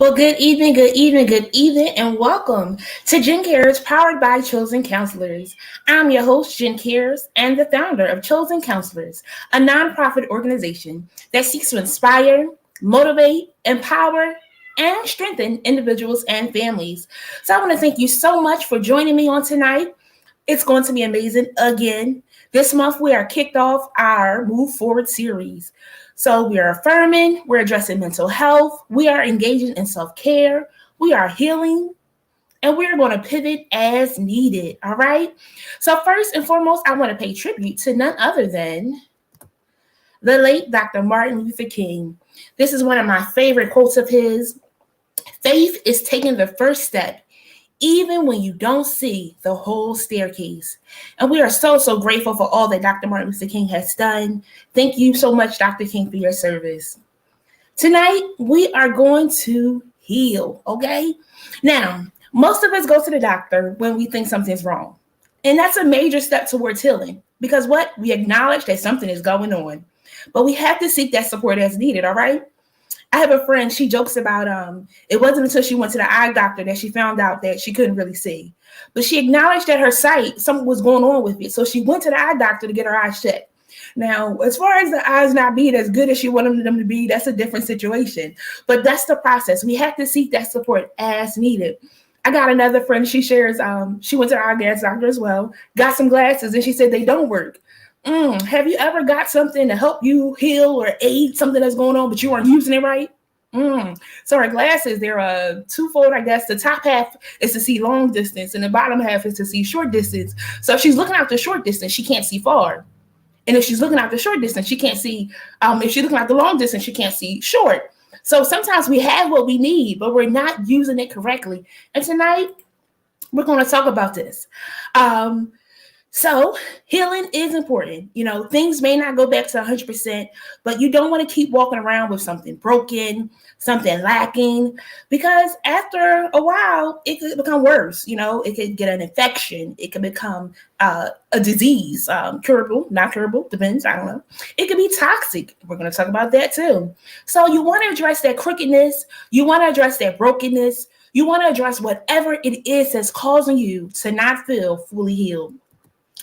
Well, good evening, good evening, good evening, and welcome to Jen Cares, powered by Chosen Counselors. I'm your host, Jen Cares, and the founder of Chosen Counselors, a nonprofit organization that seeks to inspire, motivate, empower, and strengthen individuals and families. So I want to thank you so much for joining me on tonight. It's going to be amazing again. This month, we are kicked off our Move Forward series. So we are affirming, we're addressing mental health, we are engaging in self-care, we are healing, and we're going to pivot as needed. All right. So first and foremost, I want to pay tribute to none other than the late Dr. Martin Luther King. This is one of my favorite quotes of his. Faith is taking the first step even when you don't see the whole staircase. And we are so grateful for all that Dr. Martin Luther King has done. Thank you so much, Dr. King, for your service. Tonight, we are going to heal, okay? Now, most of us go to the doctor when we think something's wrong. And that's a major step towards healing because what? We acknowledge that something is going on. But we have to seek that support as needed, all right? I have a friend, she jokes about it wasn't until she went to the eye doctor that she found out that she couldn't really see. But she acknowledged that her sight, something was going on with it. So she went to the eye doctor to get her eyes checked. Now, as far as the eyes not being as good as she wanted them to be, that's a different situation. But that's the process. We have to seek that support as needed. I got another friend, she shares, she went to the eye doctor as well, got some glasses, and she said they don't work. Have you ever got something to help you heal or aid something that's going on, but you aren't using it right? So her glasses, they're a twofold, I guess. The top half is to see long distance, and the bottom half is to see short distance. So if she's looking out the short distance, she can't see far. And if she's looking out the short distance, she can't see. If she's looking out the long distance, she can't see short. So sometimes we have what we need, but we're not using it correctly. And tonight, we're going to talk about this. So healing is important. You know, things may not go back to 100%, but you don't want to keep walking around with something broken, something lacking, because after a while, it could become worse. You know, it could get an infection. It could become a disease, curable, not curable, depends. I don't know. It could be toxic. We're going to talk about that too. So you want to address that crookedness. You want to address that brokenness. You want to address whatever it is that's causing you to not feel fully healed.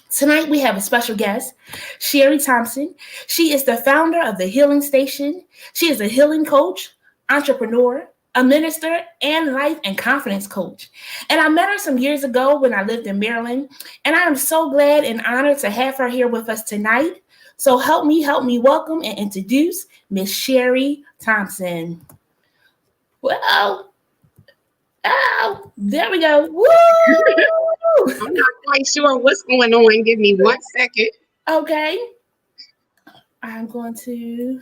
Tonight, we have a special guest, Sheri Thompson. She is the founder of the Healing Station. She is a healing coach, entrepreneur, a minister, and life and confidence coach. And I met her some years ago when I lived in Maryland. And I am so glad and honored to have her here with us tonight. So help me welcome and introduce Miss Sheri Thompson. Well, there we go. Woo! I'm not quite sure what's going on. Give me 1 second. Okay. I'm going to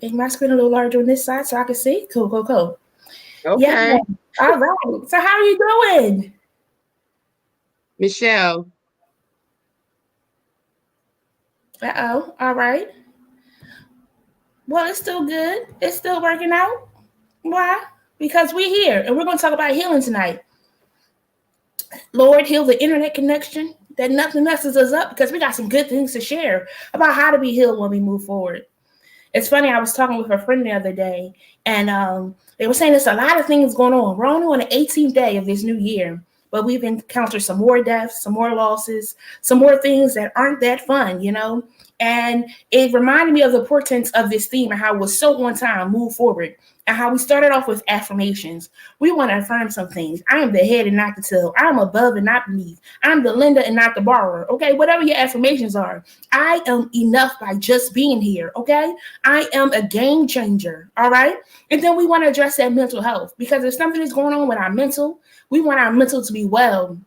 make my screen a little larger on this side so I can see. Cool. Okay. Yeah. All right. So how are you doing? Michelle. All right. Well, it's still good. It's still working out. Why? Because we're here and we're going to talk about healing tonight. Lord, heal the internet connection, that nothing messes us up, because we got some good things to share about how to be healed when we move forward. It's funny, I was talking with a friend the other day, and they were saying there's a lot of things going on. We're only on the 18th day of this new year, but we've encountered some more deaths, some more losses, some more things that aren't that fun, you know? And it reminded me of the importance of this theme and how it was so on time, move forward, and how we started off with affirmations. We want to affirm some things. I am the head and not the tail. I'm above and not beneath. I'm the lender and not the borrower. Okay, whatever your affirmations are, I am enough by just being here. Okay, I am a game changer. All right, and then we want to address that mental health, because if something is going on with our mental, we want our mental to be well,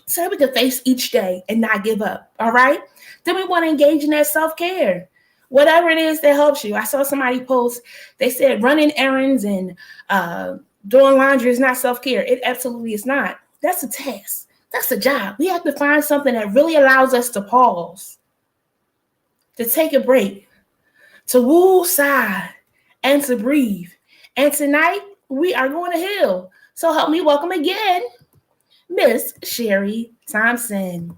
so that we can face each day and not give up. All right. Then we want to engage in that self-care. Whatever it is that helps you. I saw somebody post, they said running errands and doing laundry is not self-care. It absolutely is not. That's a task. That's a job. We have to find something that really allows us to pause, to take a break, to woo, sigh, and to breathe. And tonight, we are going to heal. So help me welcome again, Miss Sheri Thompson.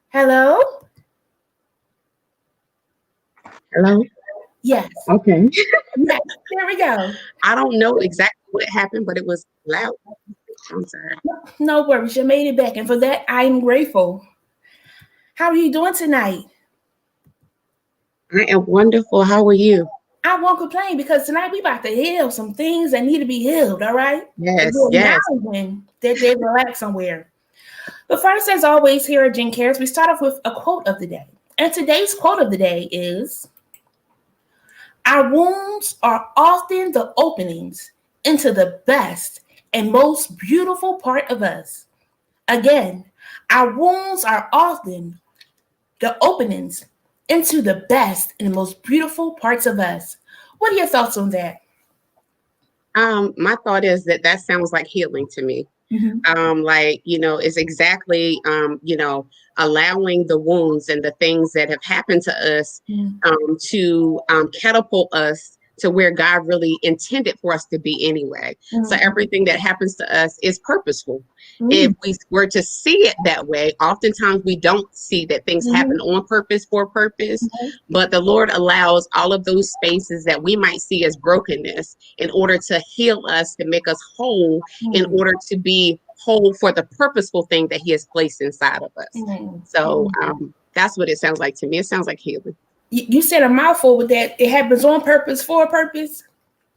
Hello? Hello? Yes. Okay. Yes. There we go. I don't know exactly what happened, but it was loud. I'm sorry. No worries, you made it back, and for that, I'm grateful. How are you doing tonight? I am wonderful. How are you? I won't complain because tonight we about to heal some things that need to be healed, all right? And Yes, we're yes. acknowledging that they're relaxed somewhere. But first, as always, here at Jen Cares, we start off with a quote of the day. And today's quote of the day is, our wounds are often the openings into the best and most beautiful part of us. Again, our wounds are often the openings into the best and most beautiful parts of us. What are your thoughts on that? My thought is that that sounds like healing to me. Mm-hmm. Like, it's exactly, allowing the wounds and the things that have happened to us to catapult us to where God really intended for us to be anyway. So Mm-hmm. everything that happens to us is purposeful. If Mm-hmm. we were to see it that way, oftentimes we don't see that things happen on purpose for purpose, but the Lord allows all of those spaces that we might see as brokenness in order to heal us, to make us whole, in Mm-hmm. order to be whole for the purposeful thing that He has placed inside of us. So that's what it sounds like to me. It sounds like healing. You said a mouthful with that. It happens on purpose, for a purpose.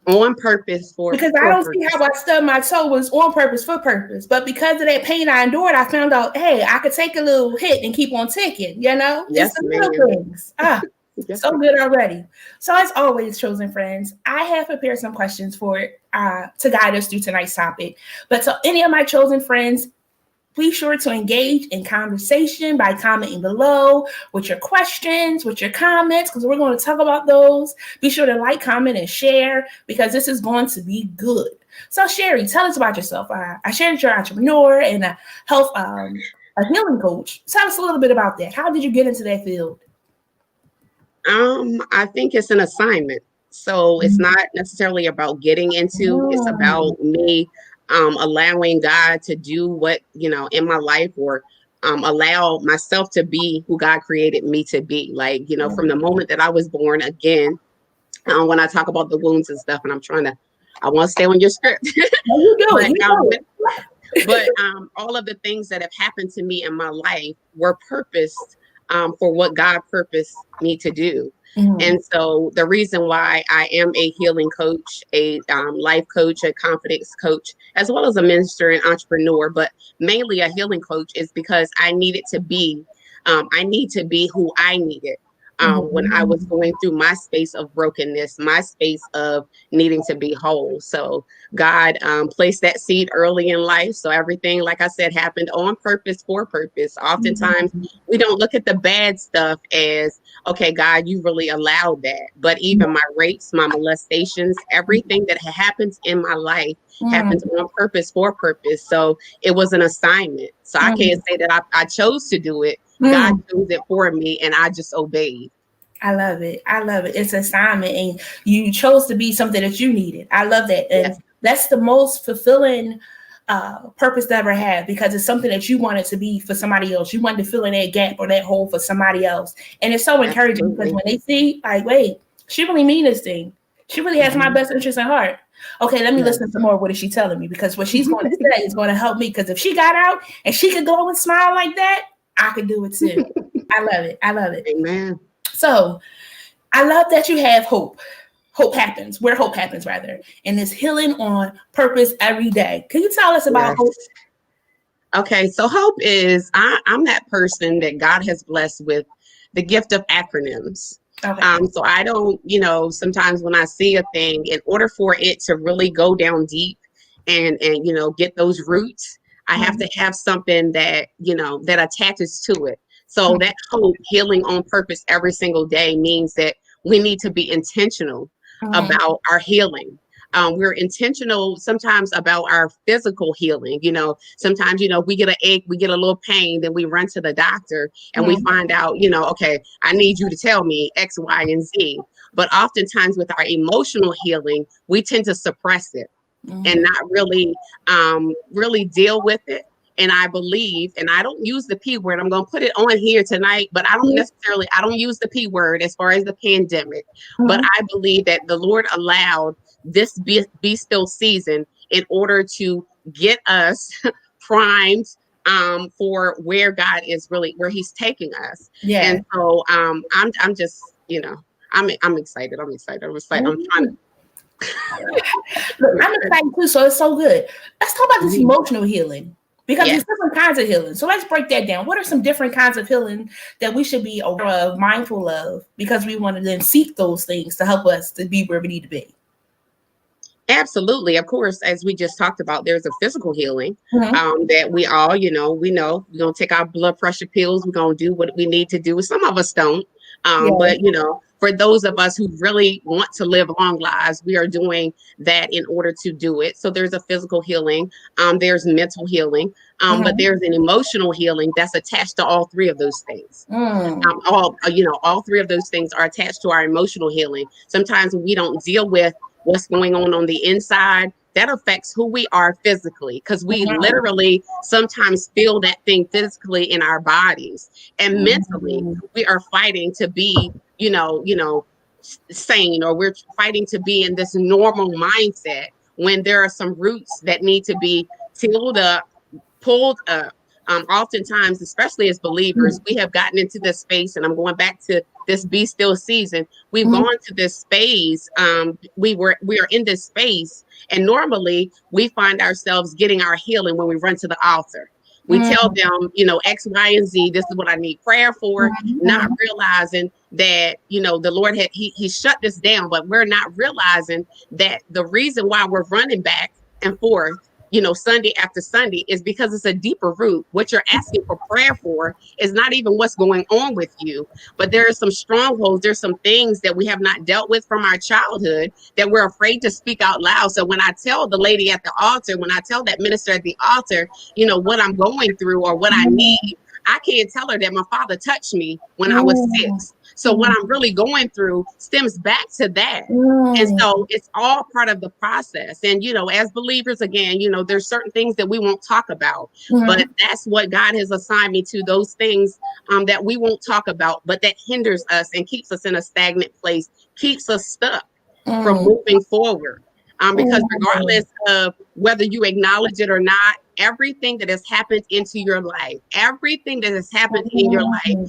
On purpose Because I for don't see purpose. how I stubbed my toe was on purpose for purpose. But because of that pain I endured, I found out, hey, I could take a little hit and keep on ticking. It's Yes, the little ma'am. things. Yes, So ma'am. good already. So as always, chosen friends, I have prepared some questions for to guide us through tonight's topic. But to any of my chosen friends, be sure to engage in conversation by commenting below with your questions, with your comments, because we're going to talk about those. Be sure to like, comment, and share because this is going to be good. So, Sheri, tell us about yourself. I shared you're an entrepreneur and a healing coach. Tell us a little bit about that. How did you get into that field? I think it's an assignment. So it's not necessarily about getting into, it's about me allowing God to do what, in my life, or allow myself to be who God created me to be. Like, from the moment that I was born, again, when I talk about the wounds and stuff, and I want to stay on your script. You do but it. You um, do it. but all of the things that have happened to me in my life were purposed for what God purposed me to do. And so the reason why I am a healing coach, a life coach, a confidence coach, as well as a minister and entrepreneur, but mainly a healing coach, is because I need to be who I needed. When I was going through my space of brokenness, my space of needing to be whole. So God placed that seed early in life. So everything, like I said, happened on purpose, for purpose. Oftentimes, we don't look at the bad stuff as, okay, God, you really allowed that. But even my rapes, my molestations, everything that happens in my life happens on purpose, for purpose. So it was an assignment. So I can't say that I chose to do it. God chose it for me, and I just obeyed. I love it. I love it. It's an assignment, and you chose to be something that you needed. I love that. And Yes. that's the most fulfilling purpose to ever have, because it's something that you wanted to be for somebody else. You wanted to fill in that gap or that hole for somebody else. And it's so encouraging because when they see, like, wait, she really mean this thing. She really has my best interest in heart. Okay, let me listen to more. What is she telling me? Because what she's going to say is going to help me. Because if she got out and she could go and smile like that, I could do it too. I love it. I love it. Amen. So I love that you have hope. Hope happens, where hope happens, rather. And it's healing on purpose every day. Can you tell us about hope? Okay, so hope is, I'm that person that God has blessed with the gift of acronyms. Okay. So I don't, sometimes when I see a thing, in order for it to really go down deep and get those roots, I have to have something that, that attaches to it. So that hope, healing on purpose every single day, means that we need to be intentional about our healing. We're intentional sometimes about our physical healing. Sometimes, we get an ache, we get a little pain, then we run to the doctor and we find out, okay, I need you to tell me X, Y, and Z. But oftentimes with our emotional healing, we tend to suppress it and not really deal with it. And I believe, and I don't use the P word, I'm going to put it on here tonight, but I don't use the P word as far as the pandemic. But I believe that the Lord allowed this be still season in order to get us primed for where God is really, where he's taking us. Yeah. And so I'm just, I'm excited. I'm excited. I'm trying to. Look, I'm excited too, so it's so good. Let's talk about this emotional healing, because there's different kinds of healing. So let's break that down. What are some different kinds of healing that we should be aware of, mindful of, because we want to then seek those things to help us to be where we need to be? Absolutely. Of course, as we just talked about, there's a physical healing that we all, we know we're going to take our blood pressure pills. We're going to do what we need to do. Some of us don't. But, for those of us who really want to live long lives, we are doing that in order to do it. So there's a physical healing. There's mental healing, but there's an emotional healing that's attached to all three of those things. All three of those things are attached to our emotional healing. Sometimes we don't deal with what's going on the inside, that affects who we are physically, because we literally sometimes feel that thing physically in our bodies. And mentally, we are fighting to be, sane, or we're fighting to be in this normal mindset when there are some roots that need to be tilled up, pulled up. Oftentimes, especially as believers, we have gotten into this space, and I'm going back to this be still season. We've gone to this space. We are in this space, and normally we find ourselves getting our healing when we run to the altar. We tell them, X, Y, and Z, this is what I need prayer for, not realizing that, the Lord he shut this down, but we're not realizing that the reason why we're running back and forth, Sunday after Sunday, is because it's a deeper root. What you're asking for prayer for is not even what's going on with you, but there are some strongholds. There's some things that we have not dealt with from our childhood that we're afraid to speak out loud. So when I tell the lady at the altar, when I tell that minister at the altar, what I'm going through or what I need, I can't tell her that my father touched me when I was 6. So what I'm really going through stems back to that. And so it's all part of the process. And, as believers, again, there's certain things that we won't talk about, but that's what God has assigned me to, those things that we won't talk about, but that hinders us and keeps us in a stagnant place, keeps us stuck from moving forward. Because regardless of whether you acknowledge it or not, everything that has happened into your life, everything that has happened in your life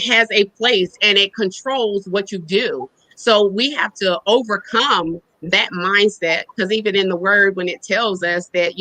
has a place, and it controls what you do. So we have to overcome that mindset, because even in the word, when it tells us that,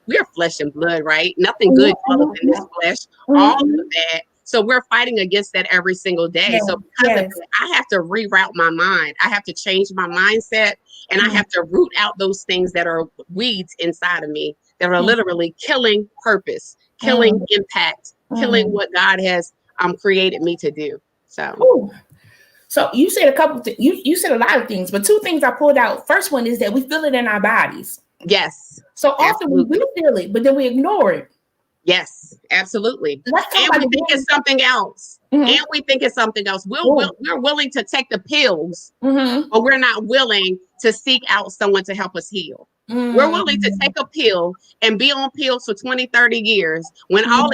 we're flesh and blood, right? Nothing good dwelleth in this flesh, all of that. So we're fighting against that every single day. So because of that, I have to reroute my mind. I have to change my mindset, and I have to root out those things that are weeds inside of me that are literally killing purpose, killing impact, killing what God has created me to do. So you said a couple things. You said a lot of things, but 2 things I pulled out. First one is that we feel it in our bodies. Yes. So often we do feel it, but then we ignore it. Yes, absolutely. And we think it's something else. And we think it's something else. We're willing to take the pills, but we're not willing to seek out someone to help us heal. We're willing to take a pill and be on pills for 20, 30 years when all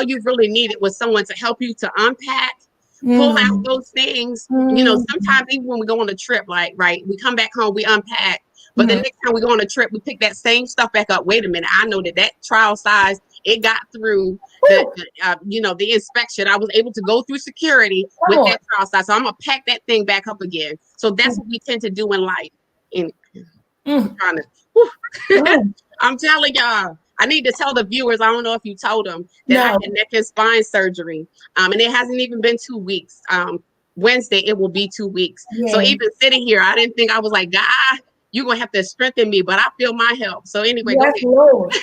you really needed was someone to help you to unpack, pull out those things. Sometimes even when we go on a trip, we come back home, we unpack. But the next time we go on a trip, we pick that same stuff back up. Wait a minute, I know that trial size, it got through the inspection. I was able to go through security with that trial size. So I'm gonna pack that thing back up again. So that's what we tend to do in life. I'm telling y'all, I need to tell the viewers, I don't know if you told them, that I had neck and spine surgery. And it hasn't even been 2 weeks. Wednesday, it will be 2 weeks. So even sitting here, I didn't think, I was like, God, you're going to have to strengthen me, but I feel my help. So anyway, go ahead. Lord.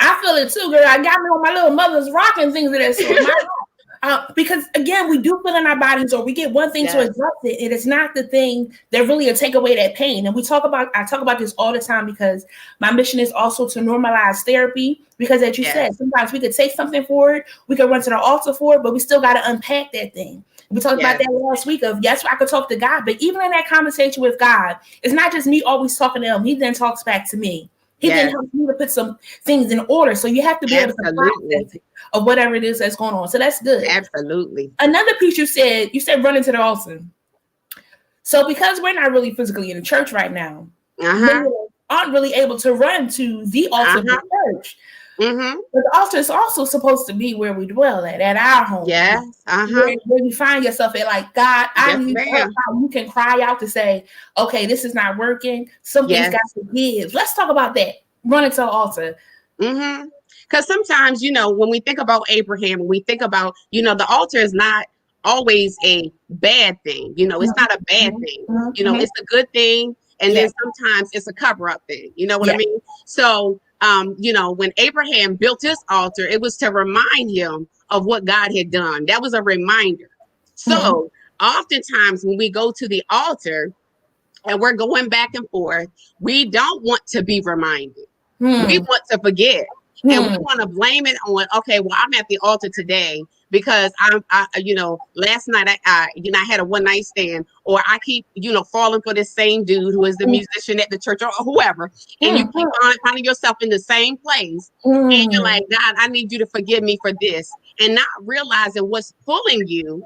I feel it too, girl. I got me on my little mother's rock and things of that sort. Because again, we do feel in our bodies, or we get one thing to address it, and it's not the thing that really will take away that pain. And I talk about this all the time, because my mission is also to normalize therapy. Because as you said, sometimes we could say something for it, we could run to the altar for it, but we still got to unpack that thing. We talked about that last week of, yes, I could talk to God, but even in that conversation with God, it's not just me always talking to him. He then talks back to me. He then helps me to put some things in order. So you have to be able to process it, of whatever it is that's going on. So that's good. Absolutely. Another piece you said run into the altar. So because we're not really physically in the church right now, Uh-huh. many aren't really able to run to the altar of the church. Mm-hmm. But the altar is also supposed to be where we dwell at our home. Yes. Uh-huh. Where you find yourself at, like, God, I Yes, need help. ma'am. You can cry out to say, okay, this is not working. Something's got to give. Let's talk about that. Run it to the altar. Mm-hmm. Because sometimes, when we think about Abraham, we think about, the altar is not always a bad thing. It's not a bad thing. It's a good thing. And then sometimes it's a cover-up thing. You know what I mean? So, when Abraham built his altar, it was to remind him of what God had done. That was a reminder. So oftentimes when we go to the altar and we're going back and forth, we don't want to be reminded. We want to forget. And we want to blame it on, okay, well, I'm at the altar today because last night I had a one night stand, or I keep, falling for this same dude who is the musician at the church or whoever. And you keep finding yourself in the same place. And you're like, God, I need you to forgive me for this. And not realizing what's pulling you.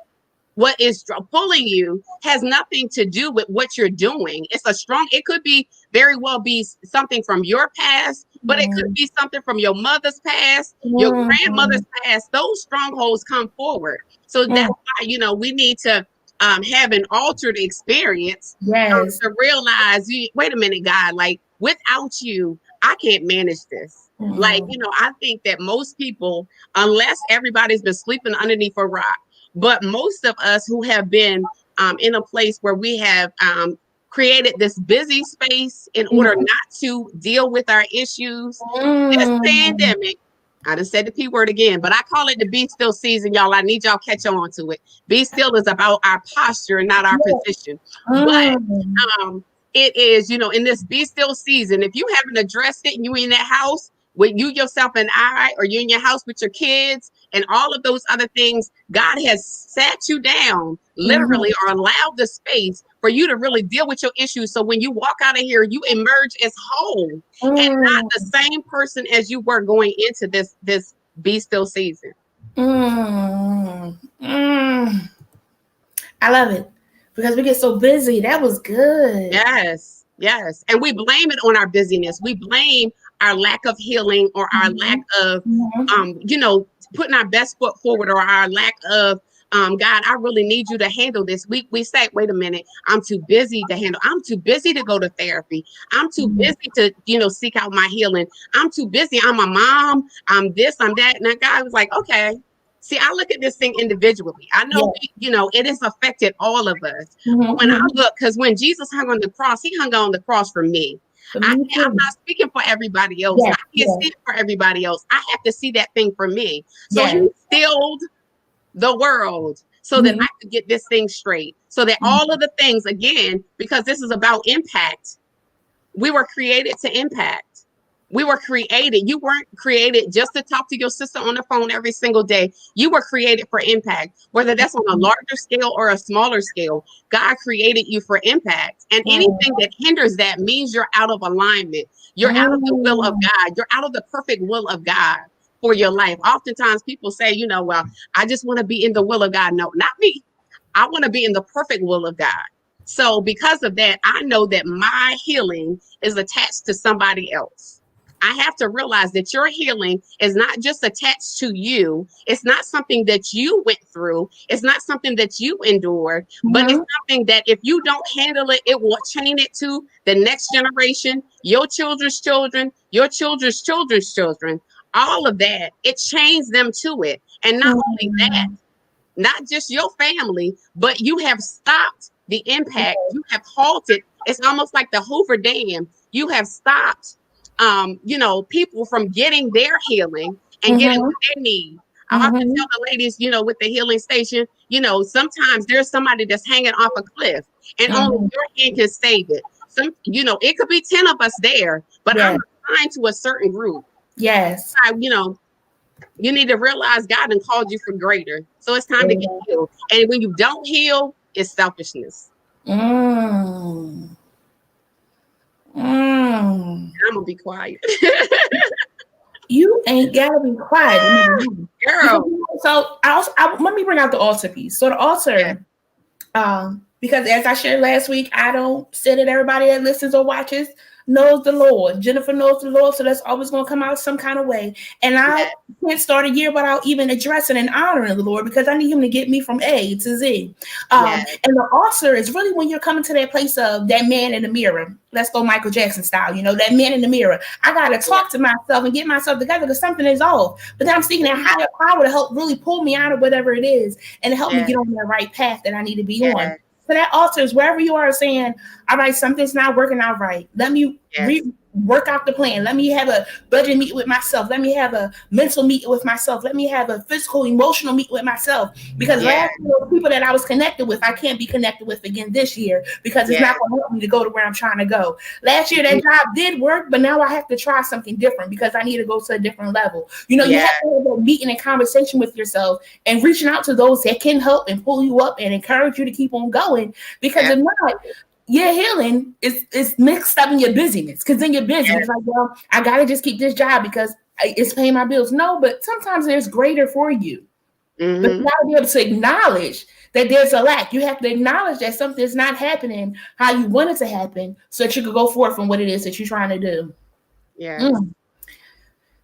What is pulling you has nothing to do with what you're doing. It could be very well be something from your past, but it could be something from your mother's past, your grandmother's past. Those strongholds come forward. So that's why, we need to have an altered experience to realize, wait a minute, God, like without you, I can't manage this. Like, I think that most people, unless everybody's been sleeping underneath a rock, but most of us who have been in a place where we have created this busy space in order not to deal with our issues, this pandemic, I done said the P word again, but I call it the be still season, y'all. I need y'all catch on to it. Be still is about our posture and not our position. But it is, in this be still season, if you haven't addressed it and you in that house with you, yourself, and I, or you're in your house with your kids and all of those other things, God has sat you down literally or allowed the space for you to really deal with your issues. So when you walk out of here, you emerge as whole and not the same person as you were going into this be still season. I love it because we get so busy. That was good. Yes. And we blame it on our busyness. We blame our lack of healing or our lack of, putting our best foot forward, or our lack of, God, I really need you to handle this. We say, wait a minute, I'm too busy to handle. I'm too busy to go to therapy. I'm too busy to, seek out my healing. I'm too busy. I'm a mom. I'm this, I'm that. And that guy was like, okay. See, I look at this thing individually. I know, it has affected all of us. But when I look, because when Jesus hung on the cross, he hung on the cross for me. I'm not speaking for everybody else. I can't see it for everybody else. I have to see that thing for me. So he stilled the world so that I could get this thing straight. So that all of the things, again, because this is about impact, we were created to impact. We were created. You weren't created just to talk to your sister on the phone every single day. You were created for impact, whether that's on a larger scale or a smaller scale. God created you for impact. And anything that hinders that means you're out of alignment. You're out of the will of God. You're out of the perfect will of God for your life. Oftentimes people say, well, I just want to be in the will of God. No, not me. I want to be in the perfect will of God. So because of that, I know that my healing is attached to somebody else. I have to realize that your healing is not just attached to you. It's not something that you went through. It's not something that you endured, but it's something that if you don't handle it, it will chain it to the next generation, your children's children, your children's children's children. All of that, it chains them to it. And not only that, not just your family, but you have stopped the impact. You have halted. It's almost like the Hoover Dam. You have stopped people from getting their healing and getting what they need. I often tell the ladies, with the healing station, sometimes there's somebody that's hanging off a cliff and only your hand can save it. It could be 10 of us there, but I'm assigned to a certain group. Yes. You need to realize God done called you for greater. So it's time to get healed. And when you don't heal, it's selfishness. I'm gonna be quiet. You ain't gotta be quiet, girl. So let me bring out the altar piece. So the altar, Because as I shared last week, I don't say that everybody that listens or watches knows the Lord. Jennifer knows the Lord, so that's always going to come out some kind of way. And I can't start a year without even addressing and honoring the Lord, because I need him to get me from A to Z. And the author is really when you're coming to that place of that man in the mirror. Let's go Michael Jackson style, that man in the mirror. I got to talk to myself and get myself together because something is off. But then I'm seeking that higher power to help really pull me out of whatever it is and help me get on the right path that I need to be on. So that altar is wherever you are saying, all right, something's not working out right. Let me work out the plan. Let me have a budget meeting with myself. Let me have a mental meeting with myself. Let me have a physical, emotional meeting with myself. Because last year, the people that I was connected with, I can't be connected with again this year because it's not going to help me to go to where I'm trying to go. Last year, that job did work, but now I have to try something different because I need to go to a different level. You have to have a meeting and conversation with yourself and reaching out to those that can help and pull you up and encourage you to keep on going. Because if not, your healing is mixed up in your busyness. Because then you're busy. It's like, well, I got to just keep this job because it's paying my bills. No, but sometimes there's greater for you. But you got to be able to acknowledge that there's a lack. You have to acknowledge that something's not happening how you want it to happen so that you could go forth on what it is that you're trying to do.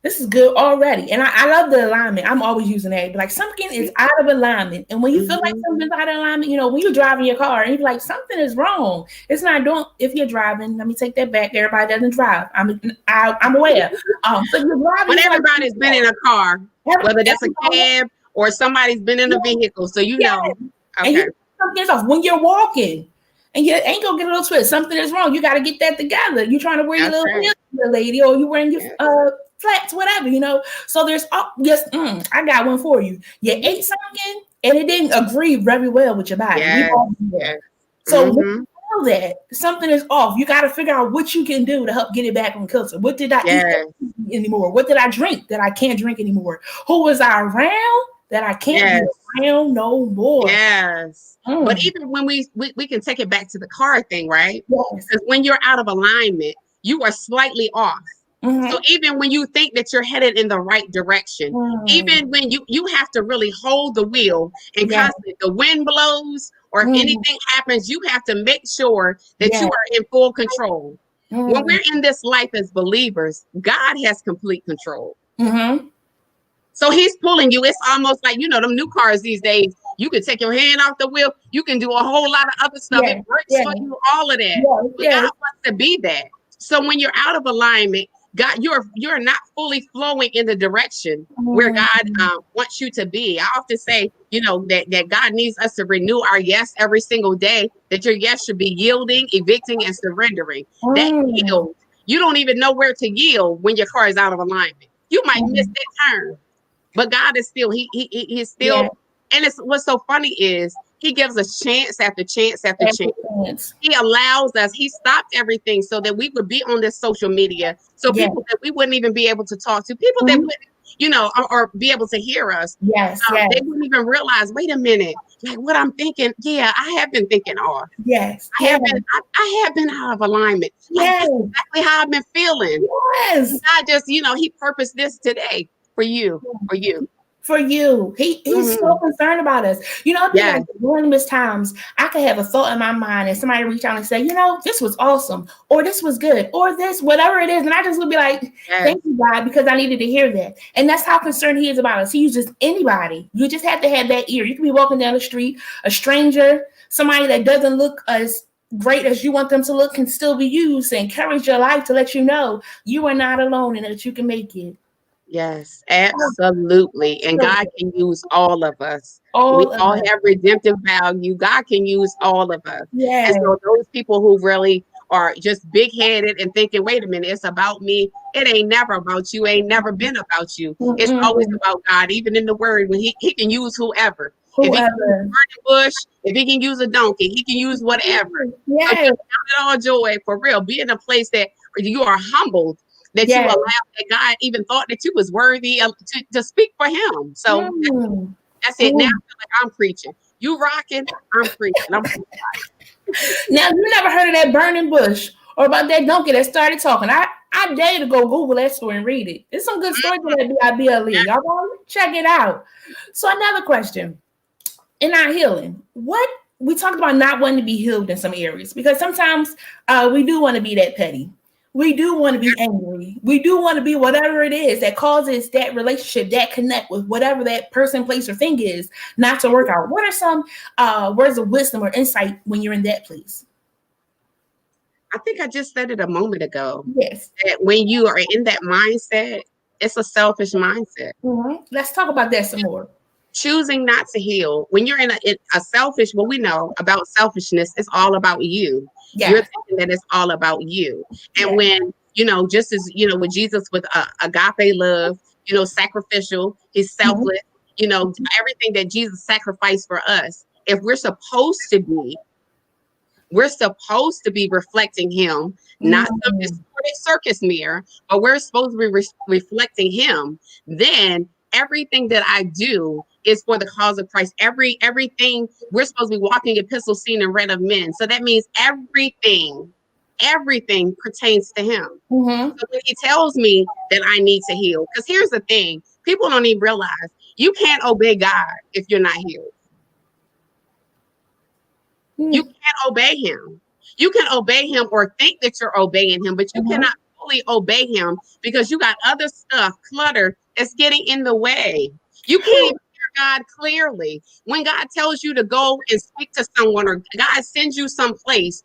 This is good already. And I love the alignment. I'm always using that. Like something is out of alignment. And when you feel like something's out of alignment, when you're driving your car and you're like, something is wrong. It's not doing, if you're driving, let me take that back. Everybody doesn't drive. I'm aware. So you're driving. When everybody's been in a car, whether that's a cab or somebody's been in a vehicle. So know. Okay. And something's off. When you're walking and your ankle get a little twist, something is wrong. You got to get that together. You're trying to wear your little heels, lady, or you're wearing your flats, whatever, So there's I got one for you. You ate something and it didn't agree very well with your body. So when you know that something is off, you got to figure out what you can do to help get it back on kilter. What did I eat anymore? What did I drink that I can't drink anymore? Who was I around that I can't be around no more? But even when we can take it back to the car thing, right? Because when you're out of alignment, you are slightly off. So even when you think that you're headed in the right direction, even when you have to really hold the wheel and constantly the wind blows or if anything happens, you have to make sure that you are in full control. When we're in this life as believers, God has complete control. So he's pulling you. It's almost like, them new cars these days. You can take your hand off the wheel. You can do a whole lot of other stuff. It works for you, all of that. God wants to be that. So when you're out of alignment, God, you're not fully flowing in the direction where God wants you to be. I often say, that God needs us to renew our yes every single day, that your yes should be yielding, evicting, and surrendering. That yield, you don't even know where to yield when your car is out of alignment. You might miss that turn, but God is still, he's still, and what's so funny is he gives us chance after chance after chance. He allows us, he stopped everything so that we would be on this social media. So people that we wouldn't even be able to talk to, people that wouldn't, or be able to hear us. They wouldn't even realize, wait a minute, like what I'm thinking. Yeah, I have been thinking off. I have been out of alignment. That's exactly how I've been feeling. Not just, he purposed this today for you. For you. He's so concerned about us. Like during these times, I could have a thought in my mind and somebody reach out and say, this was awesome, or this was good, or this, whatever it is. And I just would be like, thank you, God, because I needed to hear that. And that's how concerned he is about us. He uses anybody. You just have to have that ear. You can be walking down the street, a stranger, somebody that doesn't look as great as you want them to look can still be used to encourage your life, to let you know you are not alone and that you can make it. Yes, absolutely. And God can use all of us. We all have redemptive value. God can use all of us. And so those people who really are just big-headed and thinking, wait a minute, it's about me. It ain't never about you. Ain't never been about you. It's always about God. Even in the word, when he can use whoever. If he can use a burning bush, if he can use a donkey, he can use whatever. So just count it all joy, for real. Be in a place that you are humbled, that you allowed, that God even thought that you was worthy to speak for him. So that's it. Now I feel like I'm preaching. You rocking, I'm preaching. Now, you never heard of that burning bush or about that donkey that started talking? I dare you to go Google that story and read it. It's some good stories in that BIBLE. Y'all check it out. So another question. In our healing, what we talked about not wanting to be healed in some areas, because sometimes we do want to be that petty. We do want to be angry. We do want to be whatever it is that causes that relationship, that connect with whatever that person, place, or thing is, not to work out. What are some words of wisdom or insight when you're in that place? I think I just said it a moment ago. Yes. That when you are in that mindset, it's a selfish mindset. Mm-hmm. Let's talk about that some more. Choosing not to heal. When you're in a selfish, what we know about selfishness, it's all about you. Yeah. You're thinking that it's all about you. And when, just as, with Jesus, with agape love, sacrificial, he's selfless, everything that Jesus sacrificed for us. If we're supposed to be reflecting him, not some distorted circus mirror, but we're supposed to be reflecting him. Then everything that I do is for the cause of Christ. Everything we're supposed to be walking epistles seen and read of men. So that means everything pertains to him. So when he tells me that I need to heal, because here's the thing, people don't even realize you can't obey God if you're not healed. You can't obey him. You can obey him or think that you're obeying him, but you cannot fully obey him because you got other stuff, clutter, that's getting in the way. You can't hear God clearly. When God tells you to go and speak to someone, or God sends you someplace,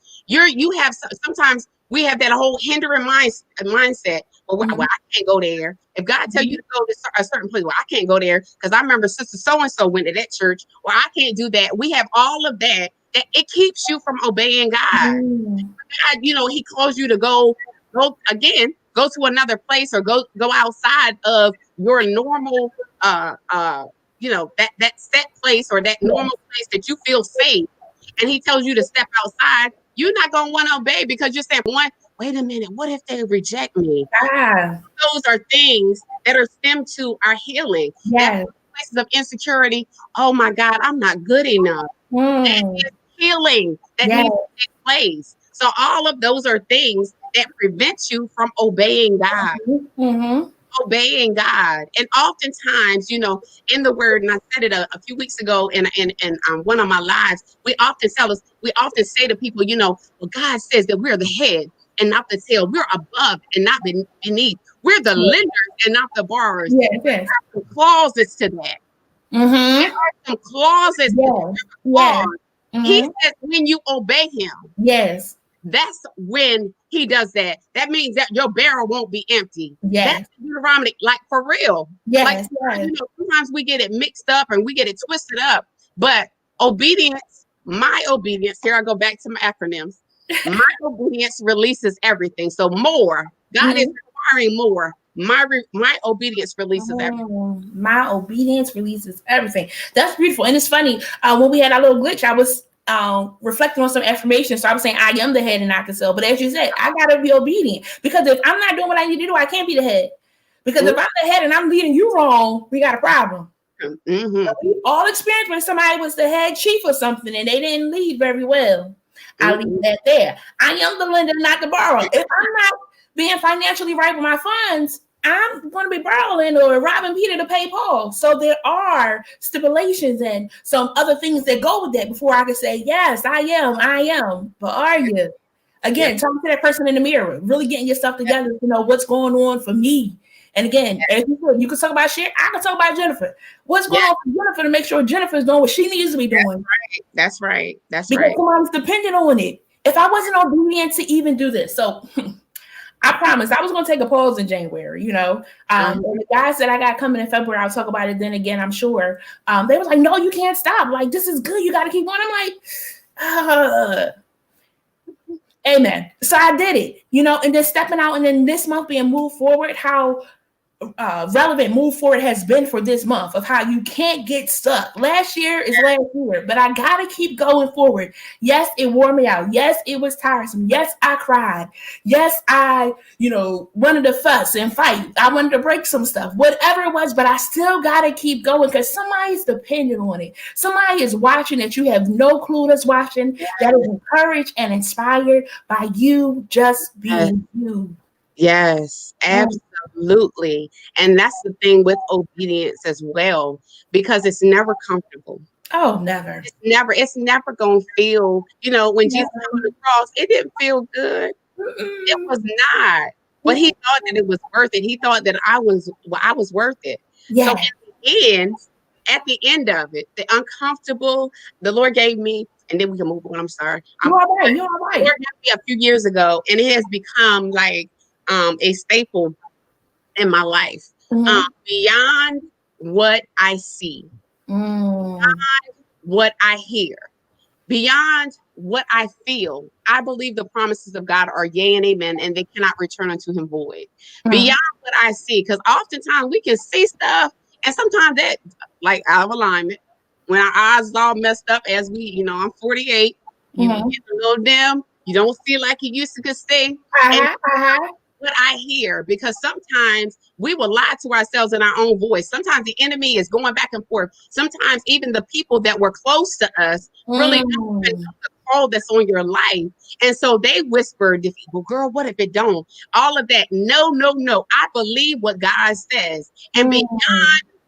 sometimes we have that whole hindering mindset. Well, I can't go there. If God tells you to go to a certain place, well, I can't go there because I remember Sister So-and-so went to that church. Well, I can't do that. We have all of that it keeps you from obeying God. God, he calls you to go to another place, or go outside of your normal, that set place, or that normal place that you feel safe. And he tells you to step outside. You're not going to want to obey because you're saying, wait a minute, what if they reject me? Those are things that are stem to our healing. That places of insecurity. Oh my God, I'm not good enough. Healing that needs to take place. So all of those are things that prevent you from obeying God. Obeying God. And oftentimes, in the word, and I said it a few weeks ago in one of my lives, we often say to people, well, God says that we're the head and not the tail. We're above and not beneath. We're the lenders and not the borrowers. There are some clauses to that. There are some clauses to that. He says when you obey him, that's when he does that. That means that your barrel won't be empty. That's Deuteronomy, like for real. Sometimes we get it mixed up and we get it twisted up. But my obedience, here I go back to my acronyms. My obedience releases everything. So more. God is requiring more. My obedience releases everything. My obedience releases everything. That's beautiful. And it's funny, when we had our little glitch, I was reflecting on some affirmations. So I was saying I am the head and not the tail. But as you said, I gotta be obedient, because if I'm not doing what I need to do, I can't be the head. Because if I'm the head and I'm leading you wrong, we got a problem. So we all experienced when somebody was the head chief or something and they didn't lead very well. I'll leave that there. I am the lender, not the borrower. If I'm not being financially right with my funds, I'm going to be borrowing or robbing Peter to pay Paul. So there are stipulations and some other things that go with that before I can say, yes, I am. But are you? Again, talking to that person in the mirror, really getting yourself together to know what's going on for me. And again, as you can talk about Sheri, I can talk about Jennifer. What's going on for Jennifer to make sure Jennifer's doing what she needs to be doing? That's right. Because someone's dependent on it. If I wasn't obedient to even do this, so I promise I was going to take a pause in January, and the guys that I got coming in February, I'll talk about it then again, I'm sure. They was like, no, you can't stop. Like, this is good. You got to keep going. I'm like, amen. So I did it, and then stepping out, and then this month being moved forward, how relevant move forward has been for this month, of how you can't get stuck. Last year is last year, but I gotta keep going forward. Yes, it wore me out. Yes, it was tiresome. Yes, I cried. Yes, I wanted to fuss and fight. I wanted to break some stuff, whatever it was, but I still gotta keep going because somebody's dependent on it. Somebody is watching that you have no clue that's watching, that is encouraged and inspired by you just being you. Yes, absolutely. And that's the thing with obedience as well, because it's never comfortable. Oh, never. It's never gonna feel, when Jesus Never. on the cross, it didn't feel good. It Mm-mm. was not. But he thought that it was worth it. He thought that I was worth it. So Yeah. at the end of it, the uncomfortable, the Lord gave me, and then we can move on. I'm sorry. You all right. You all The right. Lord gave me a few years ago, and it has become like a staple in my life. Mm-hmm. Beyond what I see, Mm. what I hear, beyond what I feel, I believe the promises of God are yea and amen, and they cannot return unto him void. Mm. Beyond what I see, because oftentimes we can see stuff, and sometimes that, like, out of alignment, when our eyes is all messed up, as I'm 48, you Mm-hmm. get a little dim, you don't see like you used to could see, and Uh-huh. Uh-huh. what I hear, because sometimes we will lie to ourselves in our own voice. Sometimes the enemy is going back and forth. Sometimes even the people that were close to us really don't even Mm. know the call that's on your life. And so they whispered, well, girl, what if it don't? All of that. No, no, no. I believe what God says. And beyond Mm.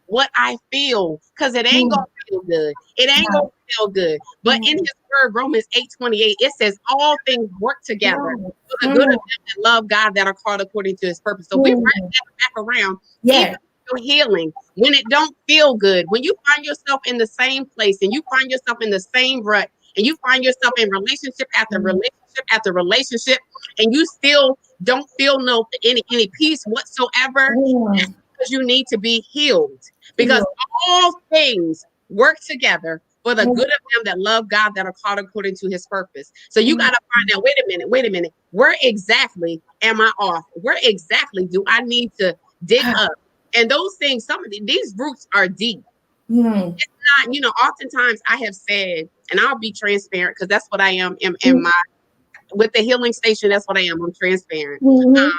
what I feel, because it ain't Mm. gonna feel good. It ain't No. gonna feel good. But in Mm. his word, Romans 8:28, it says all things work together No. for the good of Mm. them that love God, that are called according to his purpose. So we bring Mm. that back around, even Yeah. your healing, when it don't feel good, when you find yourself in the same place and you find yourself in the same rut, and you find yourself in relationship after Mm. relationship after relationship, and you still don't feel any peace whatsoever, Mm. because you need to be healed. Because Feel. all things work together for the Mm. good of them that love God, that are called according to his purpose. So you got Mm. to find out, wait a minute. Where exactly am I off? Where exactly do I need to dig Ah. up? And those things, some of these roots are deep. Mm. Not, oftentimes I have said, and I'll be transparent because that's what I am in Mm. my with the healing station. That's what I am. I'm transparent. Mm-hmm. In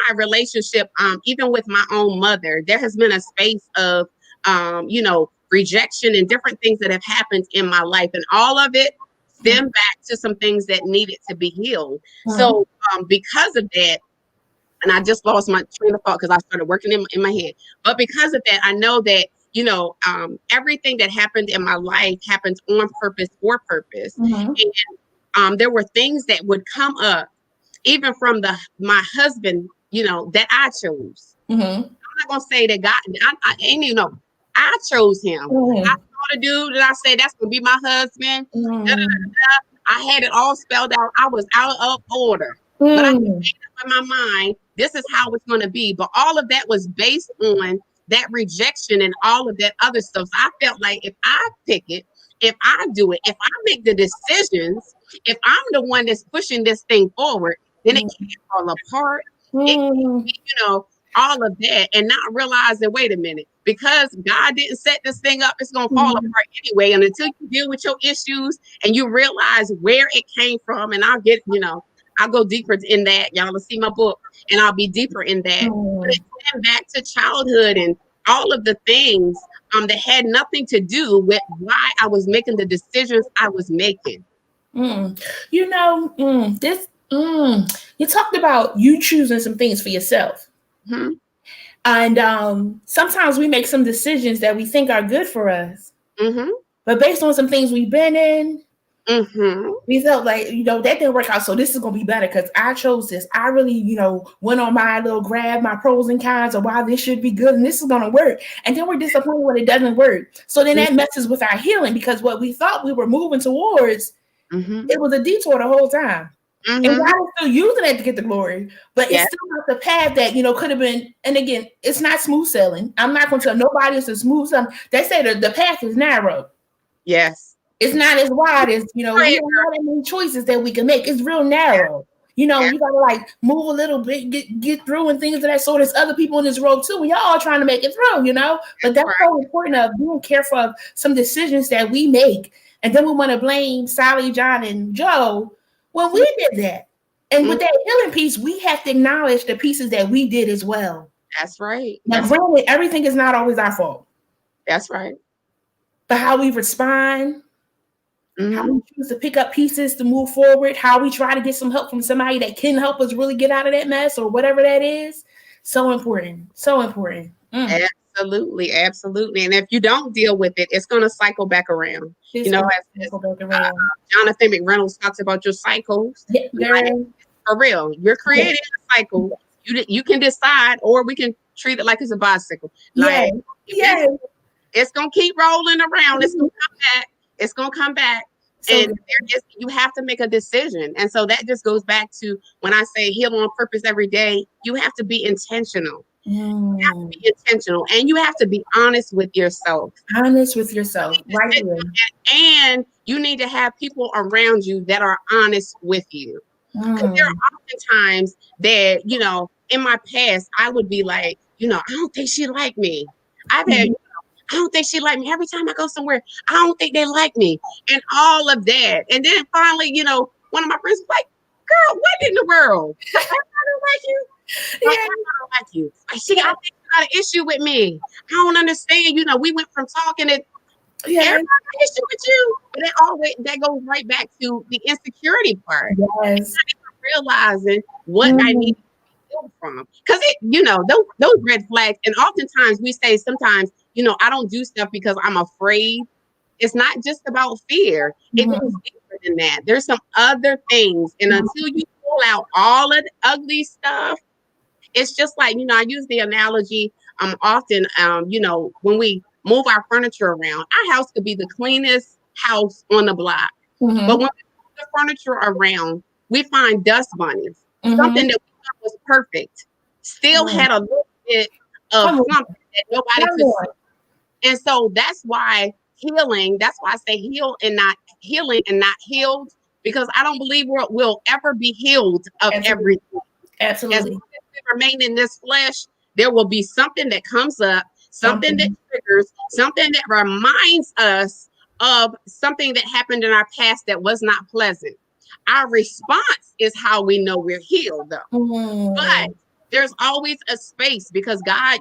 my relationship, even with my own mother, there has been a space of, rejection and different things that have happened in my life, and all of it stem back to some things that needed to be healed. Mm. So, because of that, and I just lost my train of thought because I started working in my head. But because of that, I know that everything that happened in my life happened on purpose, for purpose, Mm-hmm. and there were things that would come up even from my husband, that I chose. Mm-hmm. I'm not gonna say that God. I ain't even know. I chose him. I Mm. saw the dude that I said that's gonna be my husband. Da, da, da, Mm. da. I had it all spelled out. I was out of order, but I Mm. made up in my mind. This is how it's gonna be. But all of that was based on that rejection and all of that other stuff. So I felt like if I pick it, if I do it, if I make the decisions, if I'm the one that's pushing this thing forward, then it can't fall apart. It can't Mm. be, all of that, and not realize that, wait a minute, because God didn't set this thing up, it's gonna fall Mm. apart anyway. And until you deal with your issues and you realize where it came from, and I'll go deeper in that. Y'all will see my book, and I'll be deeper in that. But Mm. it went back to childhood and all of the things that had nothing to do with why I was making the decisions I was making. Mm. This. You talked about you choosing some things for yourself, Hmm. and sometimes we make some decisions that we think are good for us, Hmm. but based on some things we've been in, Hmm. we felt like that didn't work out. So this is gonna be better because I chose this. I really went on my little grab, my pros and cons of why this should be good and this is gonna work. And then we're disappointed when it doesn't work. So then that messes with our healing because what we thought we were moving towards, Hmm. it was a detour the whole time. And Hmm. God is still using it to get the glory, but it's Yes. still not the path that could have been. And again, it's not smooth sailing. I'm not going to tell nobody it's a smooth sailing. They say that the path is narrow. Yes. It's not as wide as Go we ahead, don't have that many choices that we can make. It's real narrow. girl. You gotta like move a little bit, get through and things of that sort. There's other people in this road too. We all trying to make it through. But that's Right. so important of being careful of some decisions that we make, and then we want to blame Sally, John, and Joe when we did that. And with Mhm. that healing piece, we have to acknowledge the pieces that we did as well. That's right. Now, granted, everything is not always our fault, That's right. but how we respond, how Hmm. we choose to pick up pieces to move forward, how we try to get some help from somebody that can help us really get out of that mess or whatever that is. So important. So important. Mm. Absolutely, absolutely. And if you don't deal with it, it's going to cycle back around. It's As Jonathan McReynolds talks about your cycles. Yeah, For real, you're creating a cycle. You can decide, or we can treat it like it's a bicycle. Like it's gonna keep rolling around. It's gonna come back. It's gonna come back. And you have to make a decision. And so that just goes back to when I say heal on purpose every day. You have to be intentional. You have to be intentional, and you have to be honest with yourself. Right. And you need to have people around you that are honest with you. Because there are oftentimes that, in my past, I would be like, I don't think she liked me. I've had, I don't think she liked me. Every time I go somewhere, I don't think they like me. And all of that. And then finally, one of my friends was like, girl, what in the world? I don't like you. I don't like you. I think you got an issue with me. I don't understand. We went from talking to everybody got an issue with you. But that goes right back to the insecurity part. Yes. Realizing what I need to heal from. Because those red flags, and oftentimes we say sometimes, I don't do stuff because I'm afraid. It's not just about fear. It goes deeper than that. There's some other things. And until you pull out all of the ugly stuff, it's just like, I use the analogy often, when we move our furniture around, our house could be the cleanest house on the block. But when we move the furniture around, we find dust bunnies. Something that we thought was perfect still had a little bit of something that nobody could see. And so that's why that's why I say healing and not healed, because I don't believe we'll ever be healed of everything. Absolutely. As long as we remain in this flesh, there will be something that comes up, something that triggers, something that reminds us of something that happened in our past that was not pleasant. Our response is how we know we're healed, though. But there's always a space, because God,